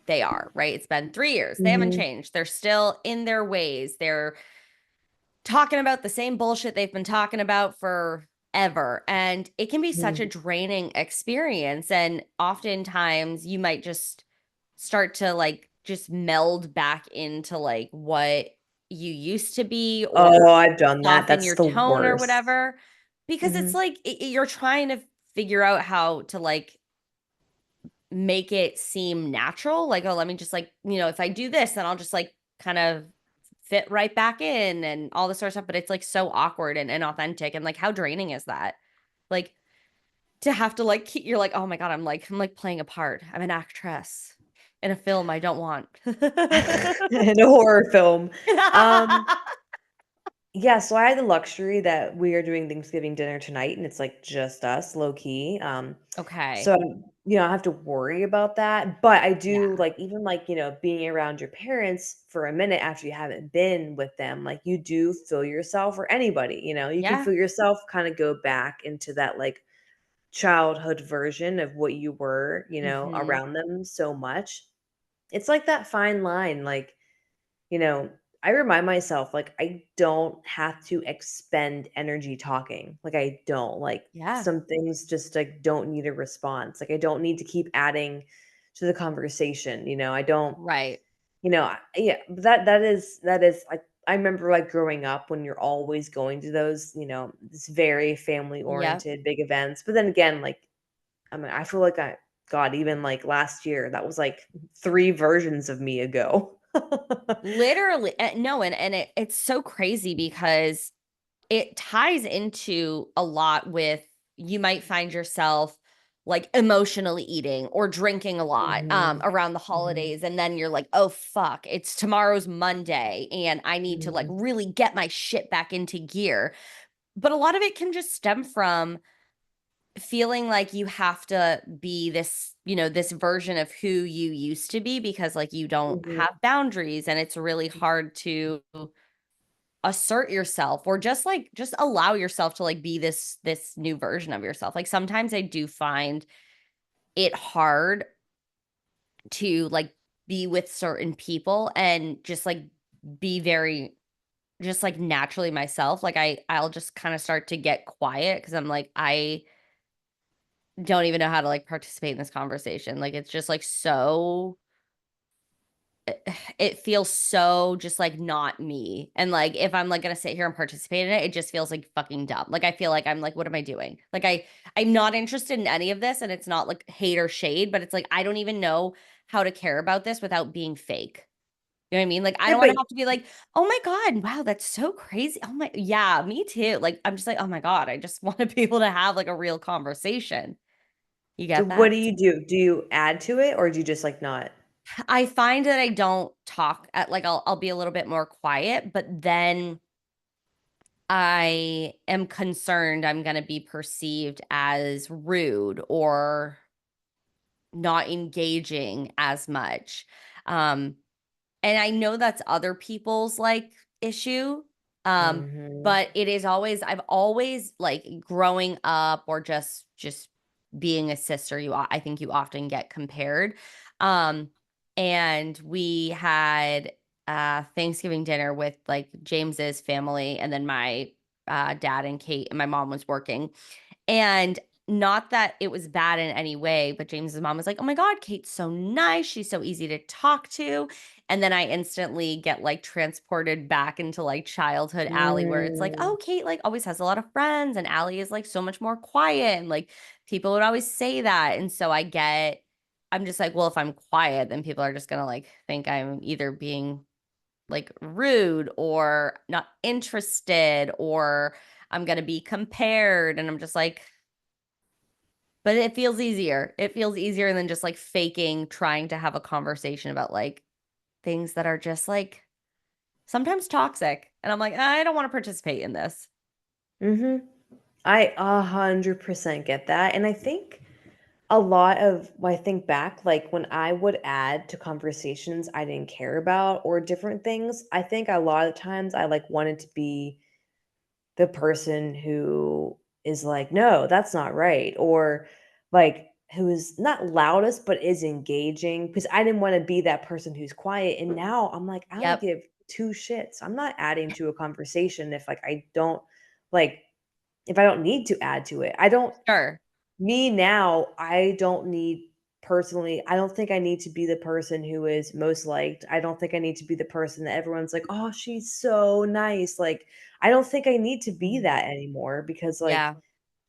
they are, right? It's been 3 years. They haven't Mhm. changed. They're still in their ways. They're talking about the same bullshit they've been talking about forever. And it can be such a Mhm. draining experience. And oftentimes you might just start to like just meld back into like what you used to be, or Oh, I've done that. soften That's your the tone or worst. whatever. Because it's Mhm. like you're trying to figure out how to like make it seem natural. Like, oh, let me just like, if I do this, then I'll just like kind of fit right back in and all this sort of stuff. But it's like so awkward and inauthentic. And like, how draining is that? Like to have to like keep, you're like, oh my God, I'm like playing a part. I'm an actress in a film I don't want. In a horror film. Um, yeah, so I had the luxury that we are doing Thanksgiving dinner tonight, and it's, like, just us, low key, so, Okay. I don't have to worry about that, but I do, Yeah. like, even, like, being around your parents for a minute after you haven't been with them, like, you do feel yourself, or anybody, you can Yeah. feel yourself kinda go back into that, like, childhood version of what you were, Hmm. around them so much. It's like that fine line, like, you know, I remind myself, like, I don't have to expend energy talking. Like, I don't. Like, Yeah. some things just, like, don't need a response. Like, I don't need to keep adding to the conversation, I don't, Right. yeah, but that is like, I remember, like, growing up when you're always going to those, this very Yep. family-oriented big events, but then again, like, I mean, I feel like God, even, like, last year, that was, like, 3 versions of me ago. Literally. No, and it's so crazy because it ties into a lot with you might find yourself like emotionally eating or drinking a lot Mhm. around the Mhm. holidays, and then you're like, oh fuck, it's tomorrow's Monday and I need to like Mhm. really get my shit back into gear. But a lot of it can just stem from feeling like you have to be this version of who you used to be, because like you don't Mhm. have boundaries, and it's really hard to assert yourself or just allow yourself to like be this new version of yourself. Like sometimes I do find it hard to like be with certain people and just like be very just like naturally myself. Like I'll just kind of start to get quiet because I'm like, I don't even know how to like participate in this conversation. Like it's just like so it feels so just like not me. And like if I'm like gonna sit here and participate in it, it just feels like fucking dumb. Like I feel like I'm like, what am I doing? Like I'm not interested in any of this, and it's not like hate or shade, but it's like I don't even know how to care about this without being fake. You know what I mean? Like I Yeah, don't want but to have to be like, oh my God, wow, that's so crazy. Oh my yeah, me too. Like I'm just like, oh my God, I just want to be able to have like a real conversation. You so get what that? do you do? Do you add to it, or do you just, like, not? I find that I don't talk at like I'll be a little bit more quiet, but then I am concerned I'm going to be perceived as rude or not engaging as much. Um and I know that's other people's like issue. Um Mhm. but it is always I've always like growing up or just being a sister, I think you often get compared. Um and we had Thanksgiving dinner with like James's family, and then my dad and Kate, and my mom was working. And not that it was bad in any way, but James's mom was like, "Oh my God, Kate's so nice. She's so easy to talk to." And then I instantly get like transported back into like childhood Allie, where it's like, Mm. "Oh, Kate like always has a lot of friends, and Allie is like so much more quiet." And like people would always say that. And so I'm just like, well, if I'm quiet, then people are just gonna like think I'm either being like rude or not interested, or I'm gonna be compared. And I'm just like, but it feels easier. It feels easier than just like faking trying to have a conversation about like things that are just like sometimes toxic. And I'm like, I don't want to participate in this. Mhm. I 100% get that, and I think a lot of when I think back, like, when I would add to conversations I didn't care about or different things, I think a lot of times I, like, wanted to be the person who is like, "No, that's not right," or, like, who is not loudest, but is engaging, because I didn't wanna be that person who's quiet, and now I'm like, I don't Yep. give 2 shits. I'm not adding to a conversation if, like, I don't like, if I don't need to add to it. I don't Sure. Me now, I don't need personally, I don't think I need to be the person who is most liked. I don't think I need to be the person that everyone's like, "Oh, she's so nice." Like, I don't think I need to be Mm. that anymore because, like, Yeah.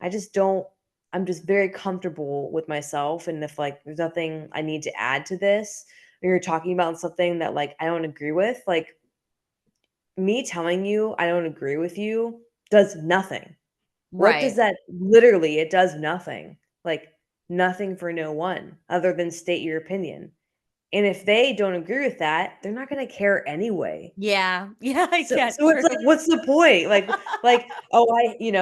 I just don't I'm just very comfortable with myself, and if, like, there's nothing I need to add to this, or you're talking about something that, like, I don't agree with, like, me telling you I don't agree with you does nothing. What does Right. that literally, it does nothing. Like, nothing for no one other than state your opinion. And if they don't agree with that, they're not gonna care anyway. Yeah. Yeah, I So get so it's true. like, what's the point? Oh,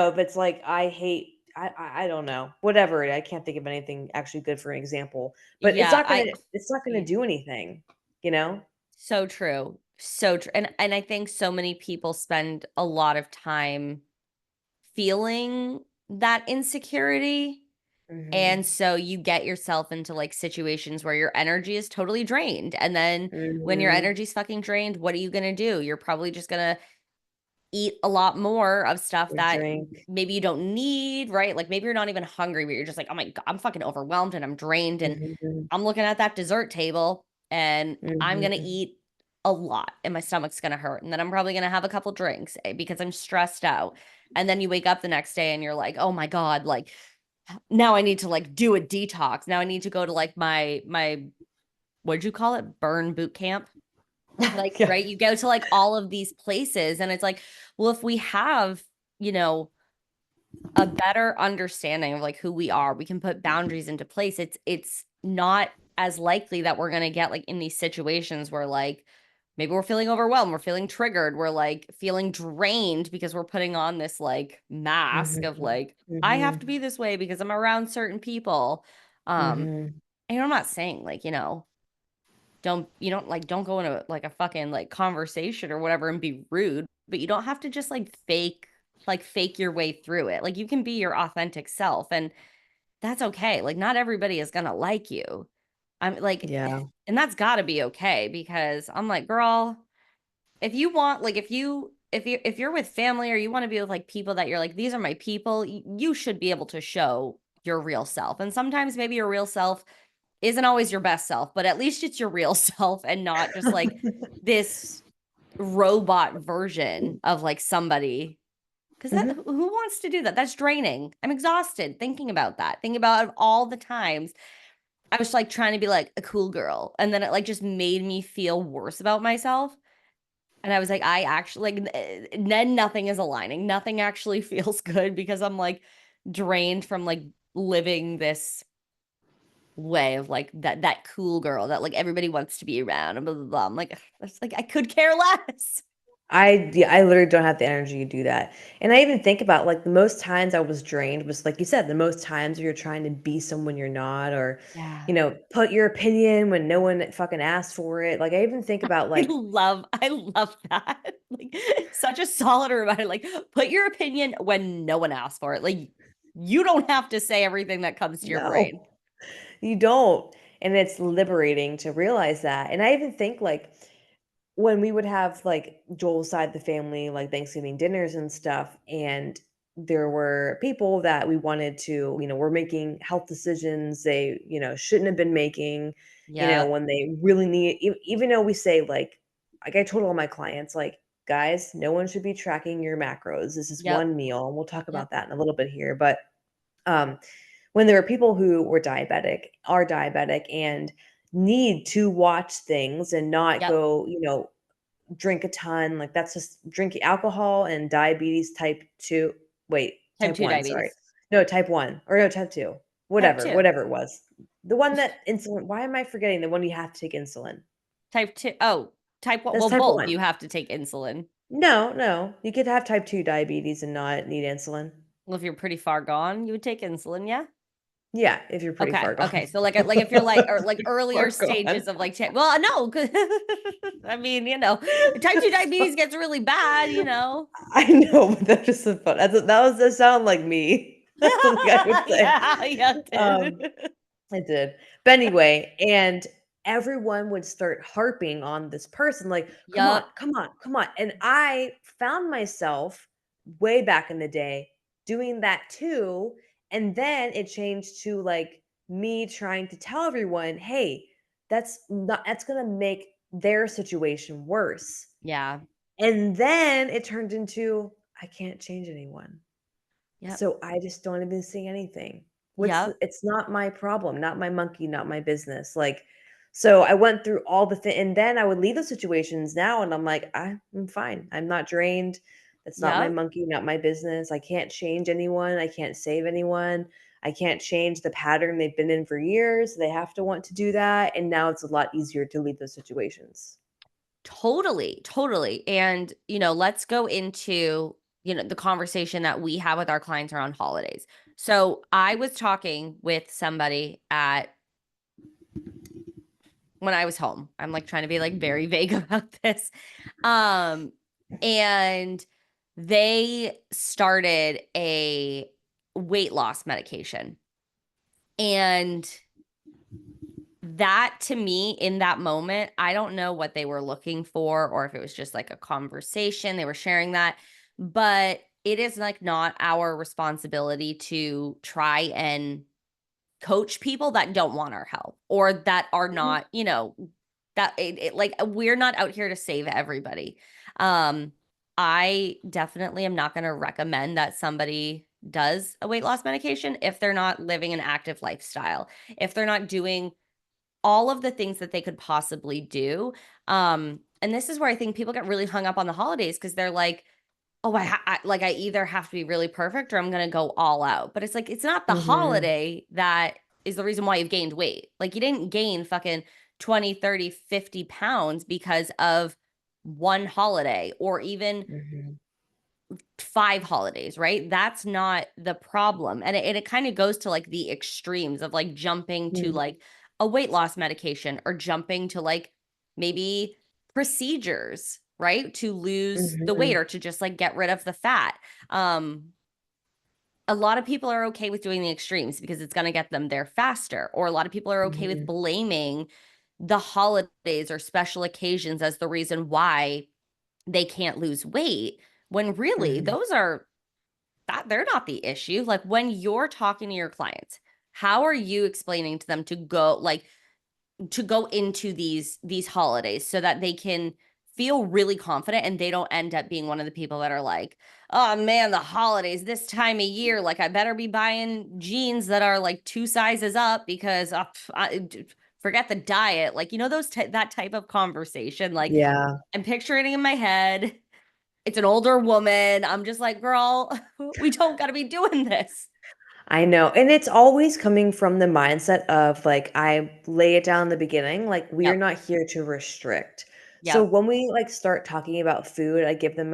if it's like, I hate I don't know, whatever, I can't think of anything actually good for an example, but Yeah, I it's not gonna yeah, do anything, you know? so true. So true. And I think so many people spend a lot of time feeling that insecurity. And Mhm. so you get yourself into like situations where your energy is totally drained. And then when your Mhm. energy's fucking drained, what are you going to do? You're probably just going to eat a lot more of stuff Or that drink. maybe you don't need, right? Like maybe you're not even hungry, but you're just like, oh my God, I'm fucking overwhelmed and I'm drained. And Mhm. I'm looking at that dessert table and I'm going to Mhm. eat a lot and my stomach's going to hurt. And then I'm probably going to have a couple drinks because I'm stressed out. And then you wake up the next day and you're like, oh my God, like now I need to like do a detox. Now I need to go to like my what'd you call it? Burn boot camp. Like, Yeah. right? You go to like all of these places and it's like, well, if we have, you know, a better understanding of like who we are, we can put boundaries into place. It's not as likely that we're going to get like in these situations where like maybe we're feeling overwhelmed, we're feeling triggered, we're like feeling drained because we're putting on this like mask of Mhm. like I have to Mhm. be this way because I'm around certain people. Mhm. And I'm not saying like, don't go into like a fucking like conversation or whatever and be rude, but you don't have to just like fake your way through it. Like you can be your authentic self and that's okay. Like not everybody is gonna like you. I'm like Yeah. and that's got to be okay because I'm like, girl, if you want like if you're with family or you want to be with like people that you're like these are my people, you should be able to show your real self. And sometimes maybe your real self isn't always your best self, but at least it's your real self and not just like this robot version of like somebody. Because that Mhm. who wants to do that? That's draining. I'm exhausted thinking about that. Thinking about all the times I was like trying to be like a cool girl, and then it like just made me feel worse about myself. And I was like, I actually like then nothing is aligning. Nothing actually feels good because I'm like drained from like living this way of like that cool girl that like everybody wants to be around and blah blah blah. I'm like, it's like I could care less. I literally don't have the energy to do that, and I even think about, like, the most times I was drained was, like you said, the most times you're trying to be someone you're not, or, Yeah. put your opinion when no one fucking asked for it. Like, I even think about, like, I love that. Like such a solid reminder. Like, put your opinion when no one asks for it. Like you don't have to say everything that comes to your brain. no, you don't, and it's liberating to realize that, and I even think, like, when we would have, like, Joel's side of the family, like, Thanksgiving dinners and stuff, and there were people that we wanted to, were making health decisions they, shouldn't have been making, Yep. when they really need, even though we say like I told all my clients, like, guys, no one should be tracking your macros. This is Yep. one meal. And we'll talk Yep. about that in a little bit here. But um, when there are people who are diabetic, and need to watch things and not Yep. go, drink a ton, like that's just drinking alcohol and diabetes type 2. Wait, Type type 2 1, sorry. diabetes. No, type 1 or no, type 2. Type Whatever, 2. whatever it was. The one that insulin, why am I forgetting the one you have to take insulin? Type 2. Oh, type 1. That's Well, type both 1. you have to take insulin. No, no, you could have type 2 diabetes and not need insulin. Well, if you're pretty far gone, you would take insulin, yeah? Yeah, if you're pretty Okay. far Okay. gone. So like if you're like or like earlier Far gone. stages of like well, no, 'cause I mean, type 2 diabetes gets really bad, I know, but that's just so fun. That sound like me. That's something I would say. Yeah, yeah, it Um, did. I did. But anyway, and everyone would start harping on this person, like, "Come on, Yup. come on, come on." And I found myself way back in the day doing that too. And then it changed to like me trying to tell everyone, hey, that's gonna make their situation worse. Yeah. And then it turned into, I can't change anyone. Yep. So I just don't even see anything. Yep. It's not my problem, not my monkey, not my business. Like, so I went through all the thing, and then I would leave those situations now and I'm like, I'm fine. I'm not drained. That's not my Yep. monkey, not my business. I can't change anyone. I can't save anyone. I can't change the pattern they've been in for years. They have to want to do that. And now it's a lot easier to leave those situations. Totally, totally. And, let's go into, the conversation that we have with our clients around holidays. So I was talking with somebody when I was home. I'm like trying to be like very vague about this. Um, and they started a weight loss medication. And that to me in that moment, I don't know what they were looking for or if it was just like a conversation, they were sharing that, but it is like not our responsibility to try and coach people that don't want our help or that are Mhm, not, that like we're not out here to save everybody. Um, I definitely am not going to recommend that somebody does a weight loss medication if they're not living an active lifestyle, if they're not doing all of the things that they could possibly do. And this is where I think people get really hung up on the holidays because they're like, oh, I either have to be really perfect or I'm going to go all out. But it's like, it's not the mhm, holiday that is the reason why you've gained weight. Like, you didn't gain fucking 20, 30, 50 pounds because of one holiday or even mhm, 5 holidays, right? That's not the problem. And it kind of goes to like the extremes of like jumping to mhm, like a weight loss medication or jumping to like maybe procedures, right? To lose the weight mhm, or to just like get rid of the fat. Um, a lot of people are okay with doing the extremes because it's going to get them there faster. Or a lot of people are okay with mhm, blaming the holidays or special occasions as the reason why they can't lose weight when really mhm, those are that they're not the issue. Like when you're talking to your clients, how are you explaining to them to go into these holidays so that they can feel really confident and they don't end up being one of the people that are like, "Oh man, the holidays this time of year, like I better be buying jeans that are like 2 sizes up because forget the diet." Like, that type of conversation. Like yeah. I'm picturing it in my head. It's an older woman. I'm just like, "Girl, we don't got to be doing this." I know, and it's always coming from the mindset of, like, I lay it down in the beginning, like, we're Yep. not here to restrict. So Yep. when we, like, start talking about food, I give them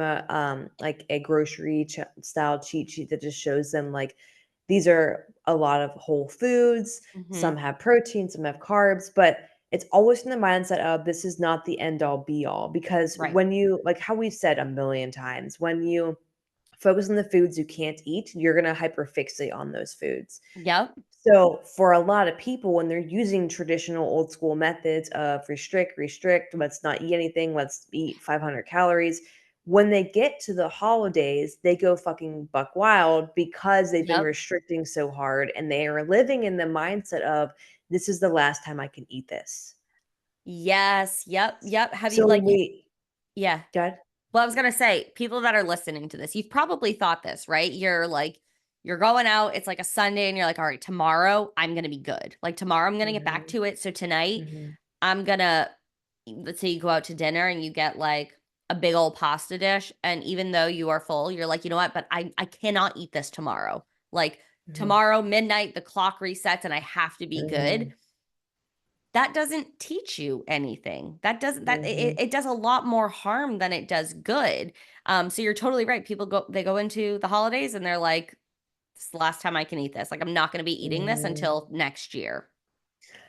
like, a grocery style cheat sheet that just shows them, like, these are a lot of whole foods, Mhm. some have protein, some have carbs, but it's always in the mindset of this is not the end all be all, because Right. when you, like how we've said a million times, when you focus on the foods you can't eat, you're gonna hyperfixate on those foods. Yep. So, for a lot of people, when they're using traditional old school methods of restrict, restrict, let's not eat anything, let's eat 500 calories, when they get to the holidays, they go fucking buck wild because they've been Yep. restricting so hard and they are living in the mindset of this is the last time I can eat this. Yes. Yep. Yep. Have you So like, when we yeah. God, Well, I was gonna say, people that are listening to this, you've probably thought this, right? You're like, you're going out, it's like a Sunday, and you're like, all right, tomorrow I'm gonna be good. Like tomorrow I'm gonna get back mhm, to it. So tonight mhm, I'm gonna, let's say you go out to dinner and you get like a big old pasta dish, and even though you are full, you're like, you know what? But I cannot eat this tomorrow. Like mhm, tomorrow midnight, the clock resets, and I have to be good. mhm, That doesn't teach you anything. That doesn't that mhm, it does a lot more harm than it does good. So you're totally right. People go into the holidays and they're like, "This is the last time I can eat this. Like I'm not going to be eating this mhm. until next year."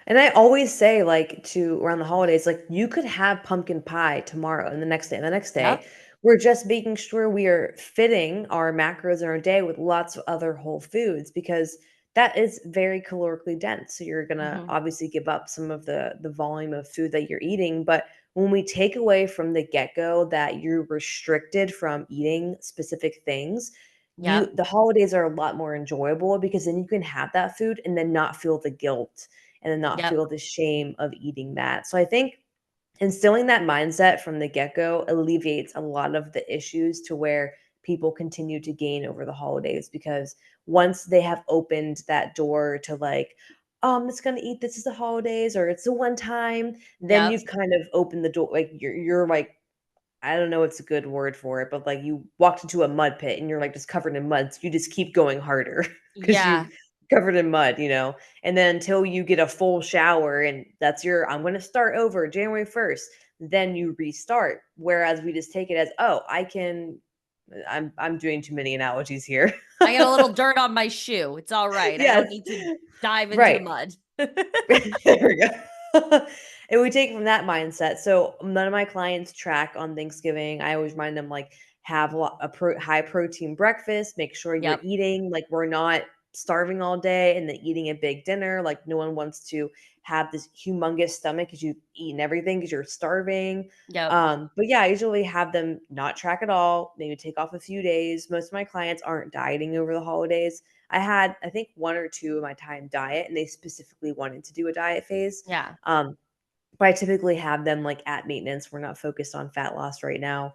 And I always say, like, to around the holidays, like, you could have pumpkin pie tomorrow and the next day and the next day. Yep. We're just making sure we are fitting our macros in our day with lots of other whole foods because that is very calorically dense. So you're gonna Hmm. obviously give up some of the volume of food that you're eating. But when we take away from the get-go that you're restricted from eating specific things, Yep. the holidays are a lot more enjoyable because then you can have that food and then not feel the guilt and then not Yep. feel the shame of eating that. So I think instilling that mindset from the get-go alleviates a lot of the issues to where people continue to gain over the holidays because once they have opened that door to like, it's gonna eat this is the holidays or it's the one time, then Yep. you've kind of opened the door. Like you're like I don't know what's a good word for it, but, like, you walked into a mud pit and you're, like, just covered in mud, so you just keep going harder because you Yeah. covered in mud, and then until you get a full shower and that's your, "I'm gonna start over January 1st," then you restart, whereas we just take it as, "Oh, I can." I'm doing too many analogies here. I get a little dirt on my shoe. It's all right. I don't Yes. need to dive into the Right. mud. There we go. And we take from that mindset. So none of my clients track on Thanksgiving. I always remind them like have high protein breakfast. Make sure you're Yep. eating like we're not starving all day and then eating a big dinner. Like no one wants to have this humongous stomach because you've eaten everything because you're starving. Yep. But yeah, I usually have them not track at all. Maybe take off a few days. Most of my clients aren't dieting over the holidays. I had, I think, 1 or 2 of my time diet, and they specifically wanted to do a diet phase. Yeah. Um, but I typically have them, like, at maintenance. We're not focused on fat loss right now.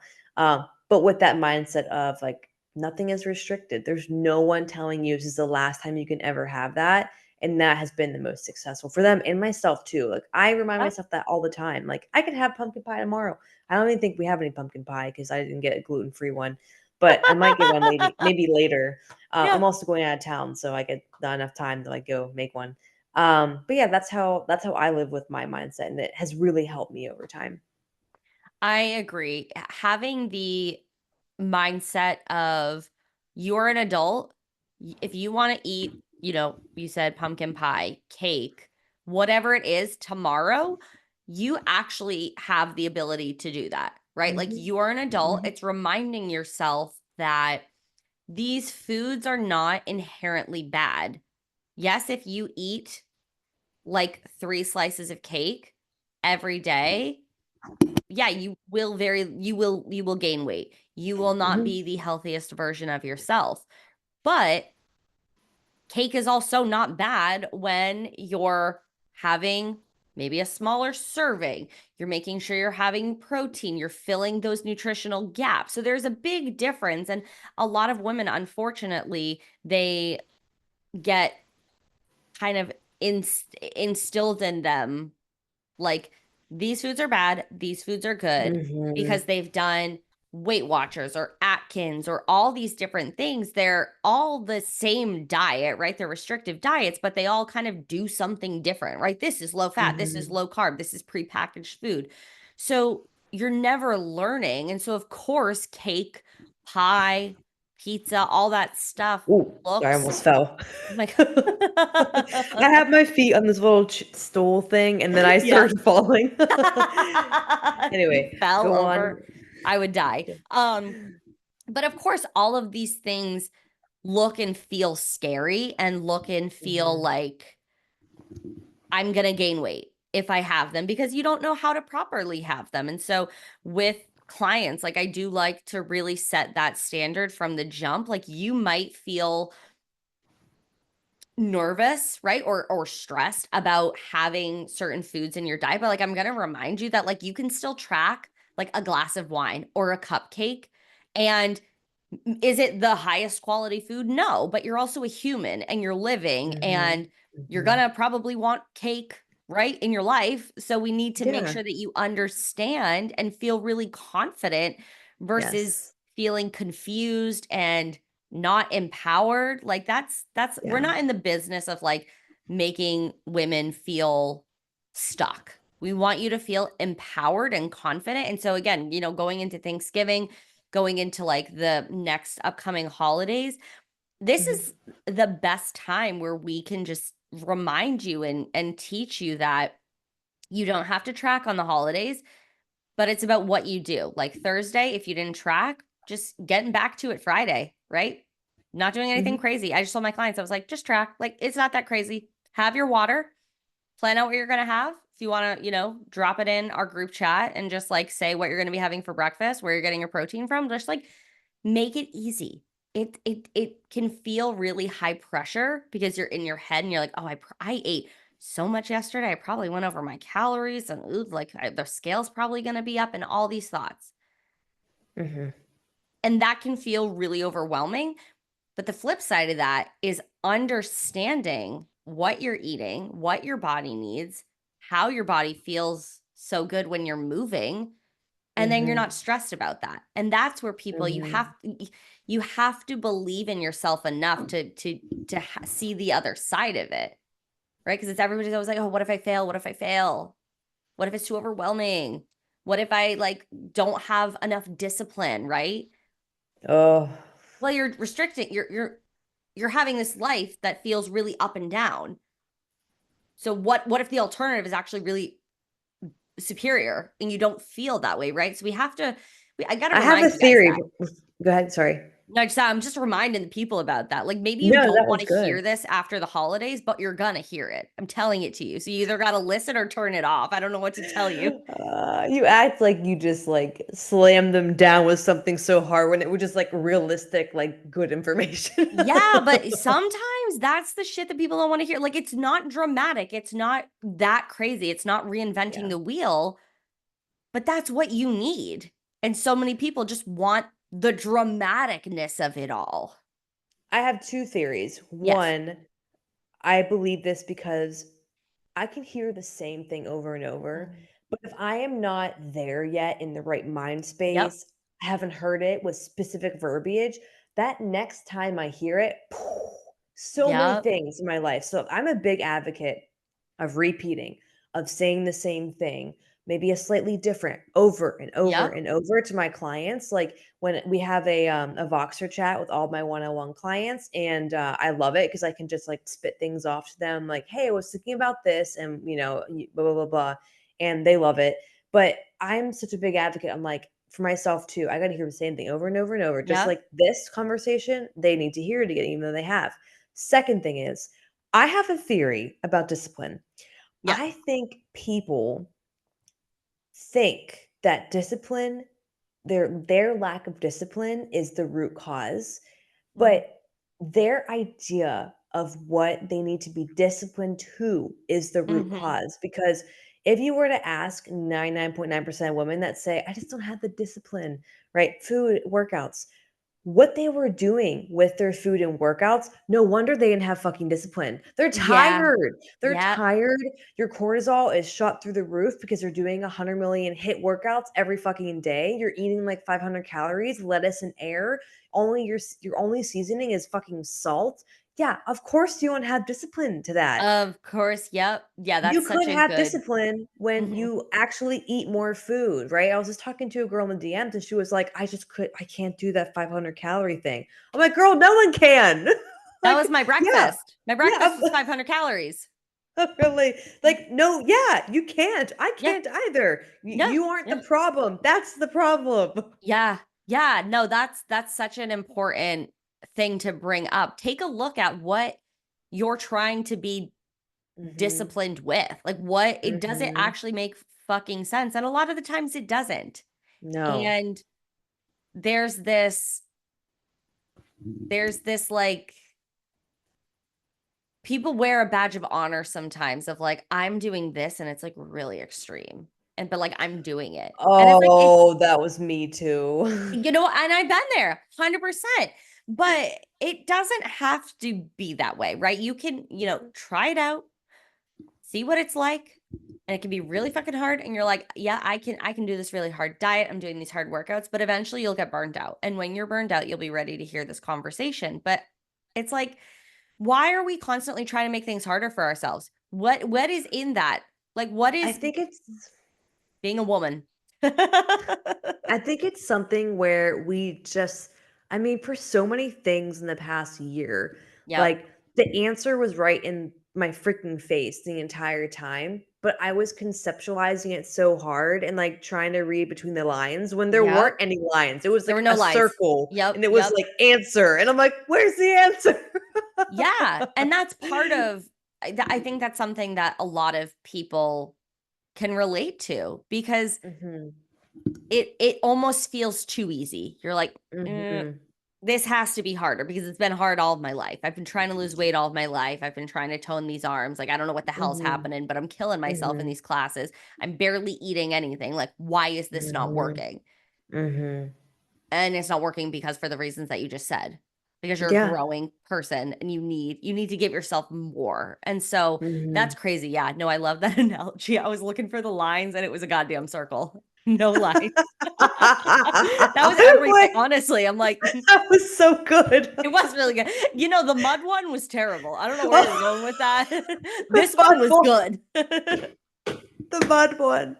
But with that mindset of, like, nothing is restricted. There's no one telling you this is the last time you can ever have that, and that has been the most successful for them and myself too. Like, I remind Yep. myself that all the time. Like, I could have pumpkin pie tomorrow. I don't even think we have any pumpkin pie because I didn't get a gluten-free one, but I might get one maybe later. Yeah. I'm also going out of town, so I get not enough time to, like, go make one. But yeah, that's how I live with my mindset, and it has really helped me over time. I agree. Having the mindset of you're an adult, if you want to eat, you said pumpkin pie, cake, whatever it is tomorrow, you actually have the ability to do that, right? Like Mhm, you're an adult. mhm, It's reminding yourself that these foods are not inherently bad. Yes, if you eat like 3 slices of cake every day, yeah, you will gain weight. You will not mhm, be the healthiest version of yourself. But cake is also not bad when you're having maybe a smaller serving. You're making sure you're having protein, you're filling those nutritional gaps. So there's a big difference, and a lot of women, unfortunately, they get kind of instilled in them like these foods are bad, these foods are good mhm, because they've done Weight Watchers or Atkins or all these different things. They're all the same diet, right? They're restrictive diets, but they all kind of do something different, right? This is low fat, this is mhm. low carb, this is prepackaged food. So you're never learning. And so, of course, cake, pie, pizza, all that stuff Ooh, sorry, I looks almost fell. like, I have my feet on this little stool thing, and then I yeah. started falling. You Anyway, fell go over, on. I would die. But of course, all of these things look and feel scary and look and feel Mhm, like I'm gonna gain weight if I have them because you don't know how to properly have them. And so with clients, like I do like to really set that standard from the jump. Like you might feel nervous, right? Or stressed about having certain foods in your diet, but like I'm going to remind you that like you can still track like a glass of wine or a cupcake. And is it the highest quality food? No, but you're also a human and you're living Mhm. and you're Mhm. going to probably want cake, right, in your life. So we need to make Yeah. sure that you understand and feel really confident versus Yes. feeling confused and not empowered. Like that's we're Yeah. not in the business of like making women feel stuck. We want you to feel empowered and confident. And so again, going into Thanksgiving, going into like the next upcoming holidays, this Mhm. is the best time where we can just remind you and teach you that you don't have to track on the holidays, but it's about what you do. Like Thursday, if you didn't track, just getting back to it Friday, right? Not doing anything Mhm. crazy. I just told my clients, I was like, just track. Like, it's not that crazy. Have your water, plan out what you're going to have. If you want to, drop it in our group chat and just like say what you're going to be having for breakfast, where you're getting your protein from, just like make it easy. It can feel really high pressure because you're in your head and you're like, oh, I ate so much yesterday. I probably went over my calories and ooh, like the scale's probably going to be up and all these thoughts. Mhm. And that can feel really overwhelming. But the flip side of that is understanding what you're eating, what your body needs, how your body feels so good when you're moving, and then you're Mhm. not stressed about that. And that's where people Mhm. you have to believe in yourself enough to see the other side of it, right? Because it's everybody's always like, "Oh, what if I fail? What if I fail? What if it's too overwhelming? What if I like don't have enough discipline?" Right? Oh, Well, you're restricting. You're having this life that feels really up and down. So what if the alternative is actually really superior and you don't feel that way, right? So I got to I have a remind you guys theory. that. Go ahead, sorry. No, I'm just reminding the people about that. Like maybe you No, don't that want was to good. hear this after the holidays, but you're gonna hear it. I'm telling it to you. So you either got to listen or turn it off. I don't know what to tell you. You act like you just like slammed them down with something so hard when it was just like realistic, like good information. Yeah, but sometimes that's the shit that people don't want to hear. Like it's not dramatic. It's not that crazy. It's not reinventing Yeah. the wheel, but that's what you need. And so many people just want the dramaticness of it all. I have two theories. Yes. One, I believe this because I can hear the same thing over and over, Mm. but if I am not there yet in the right mind Yep. space, I haven't heard it with specific verbiage, that next time I hear it, so many Yep. things in my life. So I'm a big advocate of repeating, of saying the same thing, maybe a slightly different over and over Yep. and over to my clients. Like when we have a Voxer chat with all my one-on-one clients, and I love it because I can just like spit things off to them, like, "Hey, I was thinking about this," and blah blah blah blah, and they love it. But I'm such a big advocate. I'm like for myself too. I got to hear the same thing over and over and over. Just Yep. like this conversation, they need to hear it again, even though they have. Second thing is, I have a theory about discipline. Yep. I think people think that discipline, their lack of discipline is the root cause, Mhm. but their idea of what they need to be disciplined to is the root Mhm. cause. Because if you were to ask 99.9% of women that say, I just don't have the discipline, right? Food, workouts, what they were doing with their food and workouts, no wonder they didn't have fucking discipline. They're Yeah. tired. They're Yep. tired. Your cortisol is shot through the roof because you're doing 100 million hit workouts every fucking day. You're eating like 500 calories, lettuce and air. Only your only seasoning is fucking salt. Yeah, of course you don't have discipline to that. Of course. Yep. Yeah, You that's such could a have good. discipline when Mhm. you actually eat more food, right? I was just talking to a girl in the DMs and she was like, I can't do that 500 calorie thing. I'm like, girl, no one can. That Like, was my yeah, breakfast. My breakfast yeah, was 500 calories. really. Like, no, yeah, you can't. I Yeah. can't either. Yeah. You aren't the Yeah. problem. That's the problem. Yeah. Yeah. No, that's such an important thing to bring up. Take a look at what you're trying to be Mhm, disciplined with. Like what it doesn't mhm. actually make fucking sense. And a lot of the times it doesn't. No. And there's this, like, people wear a badge of honor sometimes of like, I'm doing this and it's like really extreme. And but like I'm doing it. And it's like Oh, that was me too. you know, and I've been there 100%. But it doesn't have to be that way, right? You can, try it out, see what it's like. And it can be really fucking hard. And you're like, yeah, I can do this really hard diet. I'm doing these hard workouts, but eventually you'll get burned out. And when you're burned out, you'll be ready to hear this conversation. But it's like, why are we constantly trying to make things harder for ourselves? What is in that? Like, what I is think it's being a woman? I think it's something where we just, I mean, for so many things in the past year, Yep. like the answer was right in my freaking face the entire time, but I was conceptualizing it so hard and like trying to read between the lines when there Yep. weren't any lines. It was There were like no a lines. circle Yep. and it was Yep. like answer. And I'm like, where's the answer? Yeah. And that's part of, I think that's something that a lot of people can relate to because Hmm. it almost feels too easy. You're like, Hmm. this has to be harder because it's been hard all of my life. I've been trying to lose weight all of my life. I've been trying to tone these arms. Like, I don't know what the hell's Hmm. happening, but I'm killing myself in Hmm. these classes. I'm barely eating anything. Like, why is this not Hmm. working? Hmm. And it's not working because for the reasons that you just said, because you're a Yeah. growing person and you need to give yourself more. And so that's Hmm. crazy. Yeah. No, I love that analogy. I was looking for the lines and it was a goddamn circle. No lines. That was everything. Wait, Honestly, I'm like, that was so good. it was really good. The mud one was terrible. I don't know where you're Oh, going with that. the This one mud was one. good. The mud one.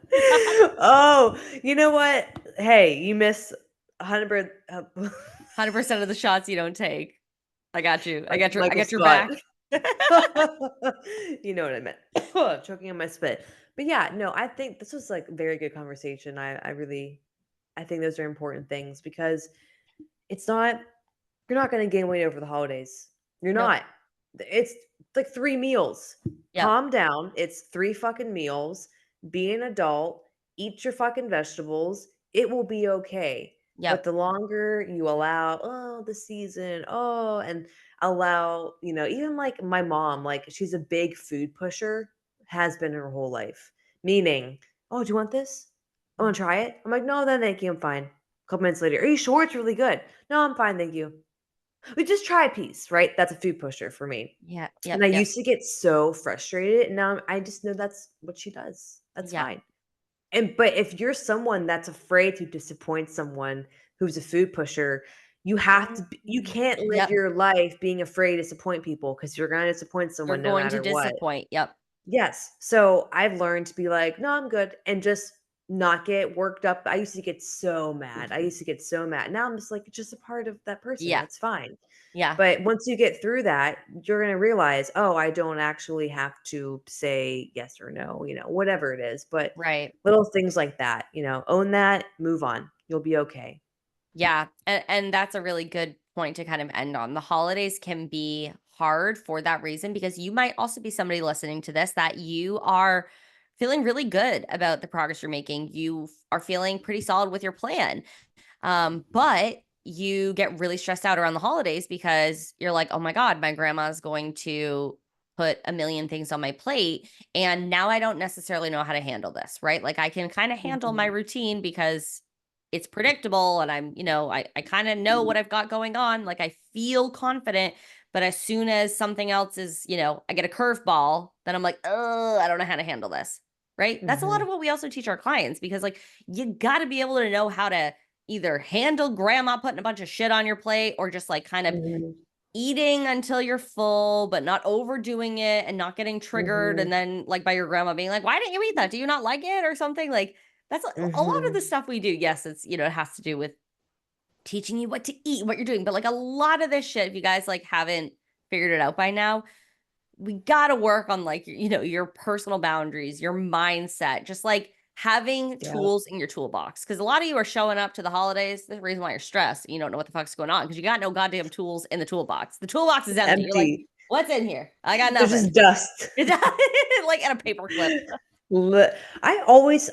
Oh, you know what? Hey, you miss 100 100% of the shots you don't take. I got you. I like got your I Michael got your Scott. back. You know what I meant. Choking on my spit. But yeah, no, I think this was like a very good conversation. I really I think those are important things because it's not you're not going to gain weight over the holidays. You're Nope. not. It's like 3 meals. Yep. Calm down. It's 3 fucking meals. Be an adult. Eat your fucking vegetables. It will be okay. But Yep. the longer you allow, oh, the season, oh, and allow, even like my mom, like she's a big food pusher, has been her whole life. Meaning, oh, do you want this? I want to try it. I'm like, no, then thank you. I'm fine. A couple minutes later, are you sure it's really good? No, I'm fine. Thank you. We just try a piece, right? That's a food pusher for me. Yeah. And Yep. I Yep. used to get so frustrated, and now I just know that's what she does. That's Yep. fine. But if you're someone that's afraid to disappoint someone who's a food pusher, you can't live Yep. your life being afraid to disappoint people because you're going to disappoint You're someone no going to matter what. disappoint. Yep. Yes. So I've learned to be like, no, I'm good, and just not get worked up. I used to get so mad. I used to get so mad. Now I'm just like, it's just a part of that person. Yeah. That's fine. Yeah. But once you get through that, you're going to realize, oh, I don't actually have to say yes or no, whatever it is. But Right. little things like that, own that, move on. You'll be okay. Yeah. And that's a really good point to kind of end on. The holidays can be hard for that reason because you might also be somebody listening to this that you are feeling really good about the progress you're making. You are feeling pretty solid with your plan. But you get really stressed out around the holidays because you're like, oh my God, my grandma's going to put a million things on my plate. And now I don't necessarily know how to handle this, right? Like I can kind of handle my Mhm. routine because it's predictable and I kind of know what I've got going on. Like I feel confident. But as soon as something else is, I get a curveball, then I'm like, oh, I don't know how to handle this. Right. That's a lot of Mhm. what we also teach our clients because, like, you got to be able to know how to either handle grandma putting a bunch of shit on your plate or just like kind of Mhm. eating until you're full, but not overdoing it and not getting triggered. And Mhm. then, like, by your grandma being like, why didn't you eat that? Do you not like it or something? Like, that's a lot of the Mhm. stuff we do. Yes, it has to do with teaching you what to eat, what you're doing. But like a lot of this shit, if you guys like haven't figured it out by now, we got to work on like your personal boundaries, your mindset, just like having Yeah. tools in your toolbox because a lot of you are showing up to the holidays. The reason why you're stressed, you don't know what the fuck's going on because you got no goddamn tools in the toolbox. The toolbox is empty. You're like, Empty. what's in here? I got There's nothing. just dust. It's like in a paper clip. I've always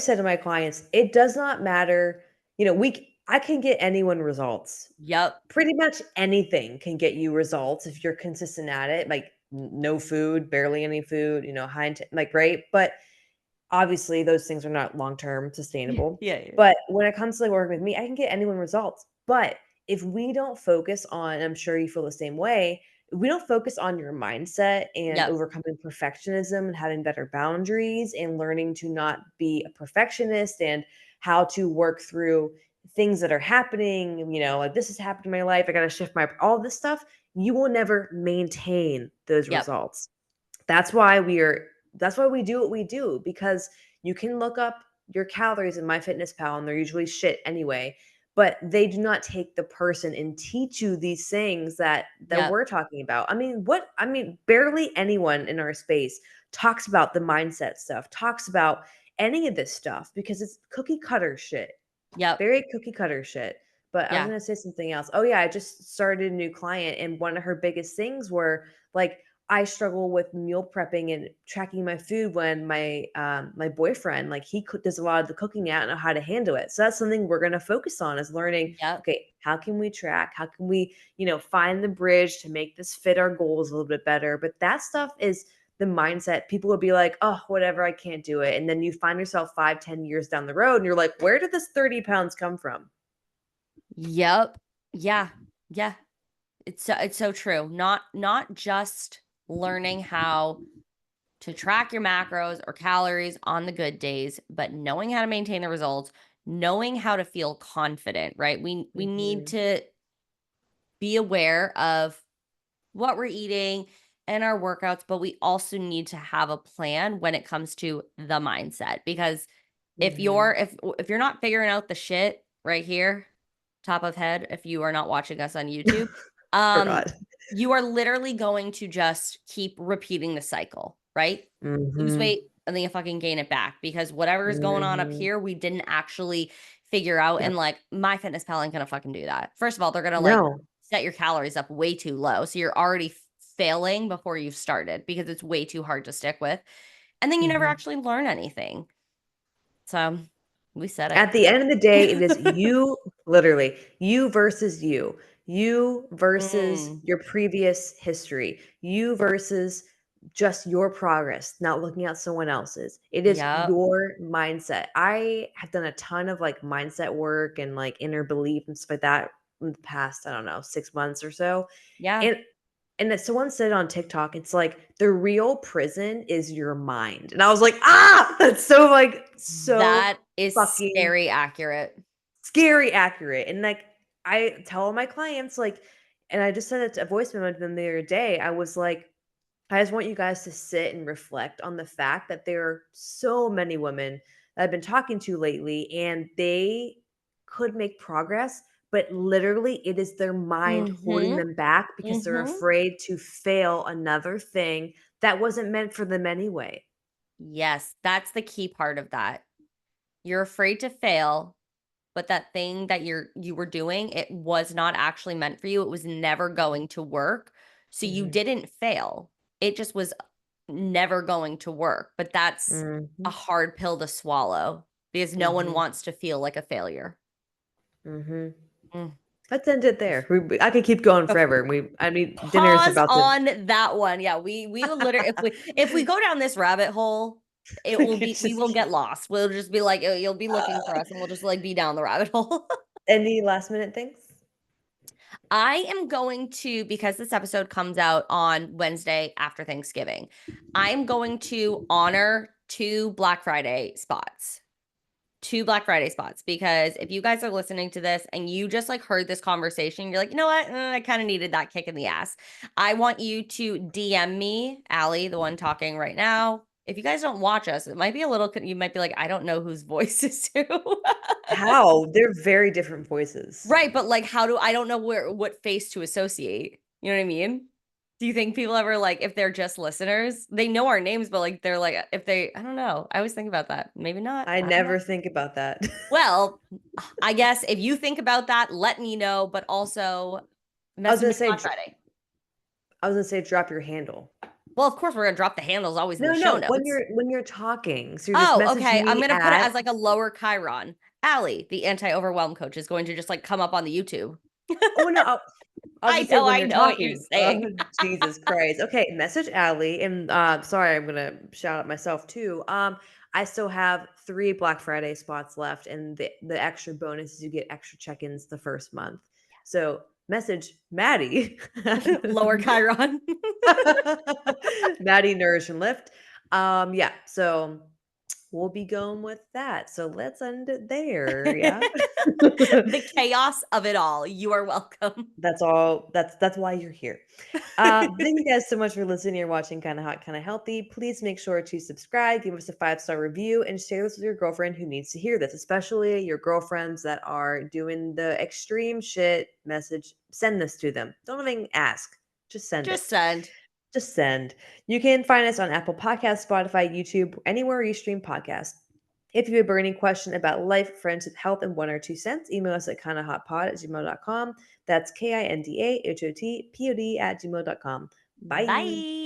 said to my clients, it does not matter, I can get anyone results. Yep. Pretty much anything can get you results if you're consistent at it, like no food, barely any food, like right. But obviously those things are not long-term sustainable. Yeah, yeah. But when it comes to like working with me, I can get anyone results. But if we don't focus on, I'm sure you feel the same way, if we don't focus on your mindset and Yep. overcoming perfectionism and having better boundaries and learning to not be a perfectionist and how to work through things that are happening, like this is happening in my life, I got to shift my all this stuff, you will never maintain those Yep. results. That's why we do what we do, because you can look up your calories in MyFitnessPal and they're usually shit anyway, but they do not take the person and teach you these things that Yep. we're talking about. Barely anyone in our space talks about the mindset stuff, talks about any of this stuff because it's cookie cutter shit. Yep. Very cookie cutter shit. But I was Yeah. gonna say something else. Oh yeah, I just started a new client, and one of her biggest things were like I struggle with meal prepping and tracking my food when my boyfriend, like does a lot of the cooking out and know how to handle it. So that's something we're gonna focus on, is learning. Yep. Okay, how can we track? How can we, find the bridge to make this fit our goals a little bit better? But that stuff is the mindset. People will be like, oh, whatever, I can't do it. And then you find yourself 5, 10 years down the road and you're like, where did this 30 pounds come from? Yep. Yeah. Yeah. It's so true. Not just learning how to track your macros or calories on the good days, but knowing how to maintain the results, knowing how to feel confident, right? We need Mhm. to be aware of what we're eating and our workouts, but we also need to have a plan when it comes to the mindset, because if Mhm. you're if you're not figuring out the shit right here, top of head, if you are not watching us on YouTube, um, Forgot. you are literally going to just keep repeating the cycle, right? Lose Mhm. weight and then you fucking gain it back because whatever is going on up Mhm. here, we didn't actually figure out. And Yep. like MyFitnessPal ain't gonna fucking do that. First of all, they're gonna like No. set your calories up way too low. So you're already failing before you've started because it's way too hard to stick with. And then you never Mhm. actually learn anything. So we said At the end of the day, it is it. you, literally, you versus you. You versus Mm, your previous history. You versus just your progress, not looking at someone else's. It is yep. your mindset. I have done a ton of like mindset work and like inner belief and stuff like that in the past, I don't know, 6 months or so. Yeah. And that someone said on TikTok, it's like the real prison is your mind. And I was like, ah, that's so like so That is fucking scary accurate. scary accurate. And like I tell all my clients, like, and I just sent a voice memo to them the other day. I was like, I just want you guys to sit and reflect on the fact that there are so many women that I've been talking to lately, and they could make progress, but literally it is their mind holding Mhm. them back because they're Mhm. afraid to fail another thing that wasn't meant for them anyway. Yes, that's the key part of that. You're afraid to fail, but that thing that you were doing, it was not actually meant for you. It was never going to work. So you Mhm. didn't fail. It just was never going to work. But that's a Mhm. hard pill to swallow because no one Mhm. wants to feel like a failure. Mhm. Mm. Let's end it there. I could keep going forever. Dinner's Pause about to on that one. Yeah, we will literally if we go down this rabbit hole, it we will could be we just will keep get lost. We'll just be like you'll be looking for us and we'll just like be down the rabbit hole. any last minute things? I am going to, because this episode comes out on Wednesday after Thanksgiving, I'm going to honor two Black Friday spots, because if you guys are listening to this and you just like heard this conversation, you're like, you know what? I kind of needed that kick in the ass. I want you to DM me, Allie, the one talking right now. If you guys don't watch us, it might be a little, you might be like, I don't know whose voice is who. How? They're very different voices. Right, but like how do I don't know what face to associate. You know what I mean? Do you think people ever like if they're just listeners, they know our names, but like they're like if they I don't know. I always think about that. Maybe not. I I don't know. never think about that. Well, I guess if you think about that, let me know, but also I was message gonna me say Black Friday. I was gonna say drop your handle. Well, of course, we're gonna drop the handles always in the show No, when notes. you're talking. So you're just Oh, messaging okay. I'm me gonna put it at as like a lower Chiron. Allie, the anti-overwhelm coach, is going to just like come up on the YouTube. oh no, I'll just say when I you're know what you're talking. Oh, saying. Jesus Christ. Okay, message Allie. And sorry, I'm gonna shout out myself too. I still have 3 Black Friday spots left, and the extra bonus is you get extra check-ins the first month. So message Maddie. Lower Chiron. Maddie Nourish and Lift. Yeah, so we'll be going with that. So let's end it there. Yeah. The chaos of it all. You are welcome. That's all. That's why you're here. Thank you guys so much for listening or watching Kinda Hot, Kinda Healthy. Please make sure to subscribe, give us a 5-star review, and share this with your girlfriend who needs to hear this, especially your girlfriends that are doing the extreme shit message. Send this to them. Don't even ask. Just send it. Just send. Just send. You can find us on Apple Podcasts, Spotify, YouTube, anywhere you stream podcasts. If you have a burning question about life, friendship, health, and 1 or 2 cents, email us at kindahotpod@gmail.com. That's KINDAHOTPOD@gmail.com. Bye. Bye.